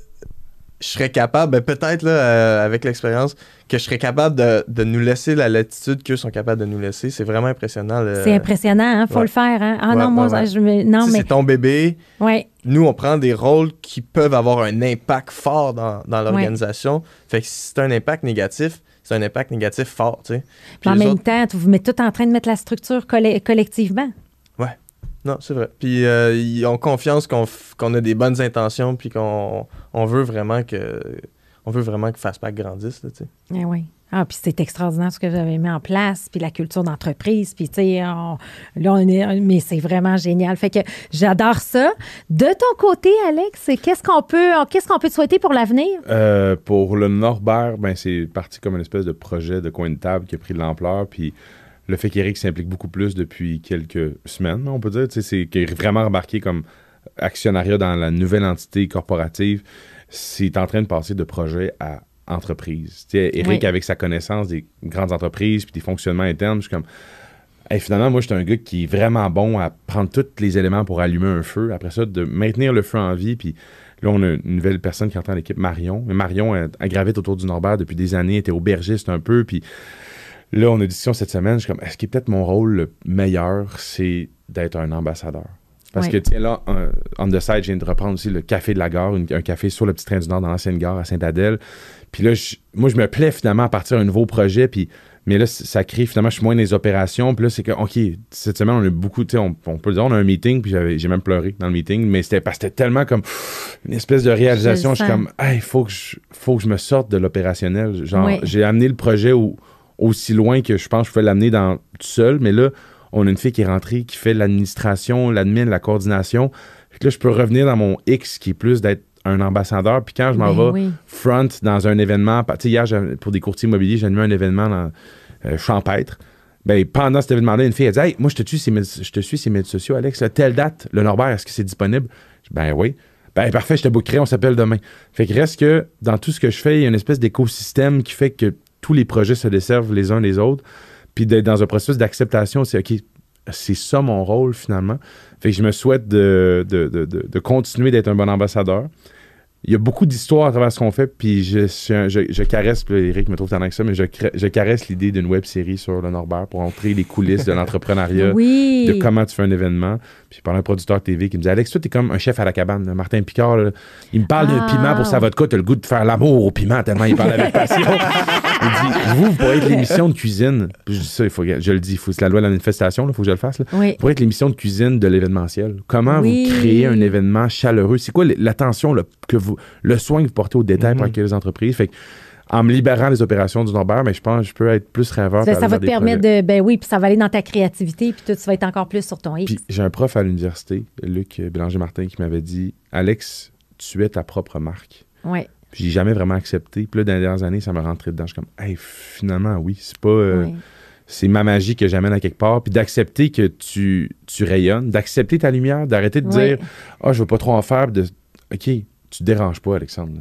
je serais capable, ben peut-être là, avec l'expérience, que je serais capable de nous laisser la latitude qu'eux sont capables de nous laisser. C'est vraiment impressionnant. C'est impressionnant, hein? Faut le faire. Hein? Ah non, moi, non, mais... c'est ton bébé. Ouais. Nous, on prend des rôles qui peuvent avoir un impact fort dans l'organisation. Fait que si c'est un impact négatif, c'est un impact négatif fort, tu sais. En même temps, vous êtes tout en train de mettre la structure collectivement. Ouais. Non, c'est vrai. Puis ils ont confiance qu'on a des bonnes intentions, puis qu'on veut vraiment que Fastpack grandisse, là, tu sais. Eh oui. Ah, puis c'est extraordinaire ce que vous avez mis en place, puis la culture d'entreprise, puis tu sais, mais c'est vraiment génial. Fait que j'adore ça. De ton côté, Alex, qu'est-ce qu'on peut te souhaiter pour l'avenir? Pour le Norbert, ben c'est parti comme une espèce de projet de coin de table qui a pris de l'ampleur, puis le fait qu'Éric s'implique beaucoup plus depuis quelques semaines, on peut dire, tu sais, c'est qu'il est vraiment embarqué comme actionnariat dans la nouvelle entité corporative. C'est en train de passer de projet à entreprise. Tu sais, Éric, avec sa connaissance des grandes entreprises puis des fonctionnements internes, je suis comme, hey, finalement, moi, je suis un gars qui est vraiment bon à prendre tous les éléments pour allumer un feu. Après ça, de maintenir le feu en vie. Puis là, on a une nouvelle personne qui entre dans l'équipe, Marion. Mais Marion, elle gravite autour du Norbert depuis des années, était aubergiste un peu. Puis là, on a une discussion cette semaine. Je suis comme, est-ce que peut-être mon rôle le meilleur, c'est d'être un ambassadeur? Parce que, tiens, là, on the side, je viens de reprendre aussi le Café de la Gare, un café sur le Petit Train du Nord dans l'ancienne gare à Sainte-Adèle. Puis là, moi, je me plais finalement à partir d'un nouveau projet. Mais là, ça crée, finalement, je suis moins dans les opérations. Puis là, c'est que, OK, cette semaine, on a beaucoup, tu sais, on peut le dire, on a un meeting, puis j'ai même pleuré dans le meeting. Mais c'était parce que c'était tellement comme une espèce de réalisation. Je suis comme, hey, faut que je me sorte de l'opérationnel. Genre, j'ai amené le projet aussi loin que je pense que je pouvais l'amener tout seul. Mais là, on a une fille qui est rentrée, qui fait l'administration, l'admin, la coordination. Fait que là, je peux revenir dans mon X qui est plus d'être un ambassadeur. Puis quand je m'en vais front dans un événement, tu sais, hier, pour des courtiers immobiliers, j'ai animé un événement dans Champêtre. Ben, pendant cet événement-là, une fille a dit, hey, moi, je te suis ces médias sociaux, Alex. Là, telle date, le Norbert, est-ce que c'est disponible? Ben oui. Ben parfait, je te bookerai, on s'appelle demain. Fait que reste que dans tout ce que je fais, il y a une espèce d'écosystème qui fait que tous les projets se desservent les uns les autres. Puis d'être dans un processus d'acceptation, c'est OK, c'est ça mon rôle finalement. Fait que je me souhaite de continuer d'être un bon ambassadeur. Il y a beaucoup d'histoires à travers ce qu'on fait, puis je caresse, puis Éric me trouve tellement que ça, mais je caresse l'idée d'une web-série sur le Norbert pour montrer les coulisses de l'entrepreneuriat, de comment tu fais un événement. Puis par un producteur TV qui me dit, Alex, toi, t'es comme un chef à la cabane. Là. Martin Picard, là, il me parle de piment pour sa vodka, t'as le goût de faire l'amour au piment tellement il parle avec passion. Il dit, vous pourrez être l'émission de cuisine. Puis je dis ça, je le dis, c'est la loi de la manifestation, il faut que je le fasse. Là. Oui. Pour être l'émission de cuisine de l'événementiel. Comment vous créez un événement chaleureux? C'est quoi l'attention, le soin que vous portez aux détails pour accueillir les entreprises? Fait que, en me libérant des opérations du Norbert, mais je pense que je peux être plus rêveur. Ça va te permettre puis ça va aller dans ta créativité, puis tout, tu vas être encore plus sur ton X. Puis j'ai un prof à l'université, Luc Bélanger-Martin, qui m'avait dit, Alex, tu es ta propre marque. Oui. Puis j'ai jamais vraiment accepté. Puis là, dans les dernières années, ça m'a rentré dedans. Je suis comme, hey, finalement, oui, c'est pas... c'est ma magie que j'amène à quelque part. Puis d'accepter que tu rayonnes, d'accepter ta lumière, d'arrêter de dire, je veux pas trop en faire, OK, tu te déranges pas, Alexandre.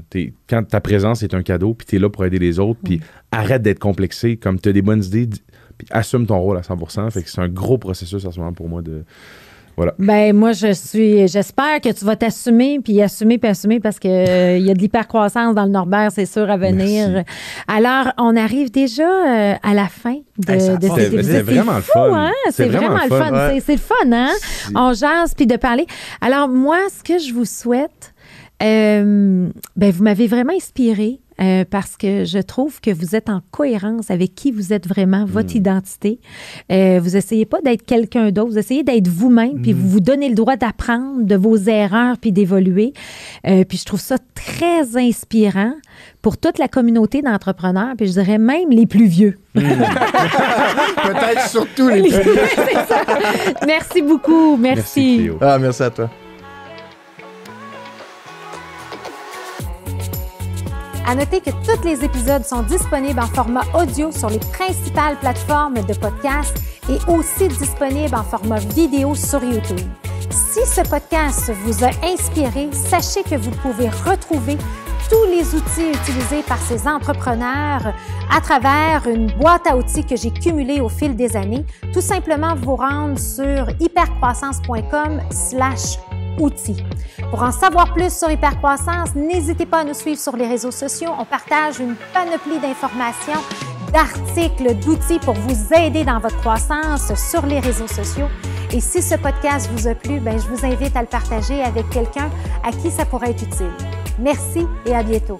Quand ta présence est un cadeau, puis tu es là pour aider les autres, puis arrête d'être complexé, comme tu as des bonnes idées, puis assume ton rôle à 100%. Fait que c'est un gros processus en ce moment pour moi de... Voilà. Ben moi, j'espère que tu vas t'assumer, puis assumer, parce que il y a de l'hypercroissance dans le Norbert, c'est sûr, à venir. Merci. Alors, on arrive déjà à la fin de cet épisode. C'est vraiment le fun. Hein? C'est vraiment le fun. Ouais. C'est le fun, hein? On jase, puis de parler. Alors, moi, ce que je vous souhaite, vous m'avez vraiment inspiré. parce que je trouve que vous êtes en cohérence avec qui vous êtes vraiment, votre identité. Vous essayez pas d'être quelqu'un d'autre, vous essayez d'être vous-même, puis vous vous donnez le droit d'apprendre de vos erreurs puis d'évoluer. Puis je trouve ça très inspirant pour toute la communauté d'entrepreneurs, puis je dirais même les plus vieux. Peut-être surtout les plus vieux. C'est ça. Merci beaucoup. Merci, Cléo. Ah, merci à toi. À noter que tous les épisodes sont disponibles en format audio sur les principales plateformes de podcast et aussi disponibles en format vidéo sur YouTube. Si ce podcast vous a inspiré, sachez que vous pouvez retrouver tous les outils utilisés par ces entrepreneurs à travers une boîte à outils que j'ai cumulée au fil des années. Tout simplement vous rendre sur hypercroissance.com/outils. Pour en savoir plus sur Hypercroissance, n'hésitez pas à nous suivre sur les réseaux sociaux. On partage une panoplie d'informations, d'articles, d'outils pour vous aider dans votre croissance sur les réseaux sociaux. Et si ce podcast vous a plu, je vous invite à le partager avec quelqu'un à qui ça pourrait être utile. Merci et à bientôt.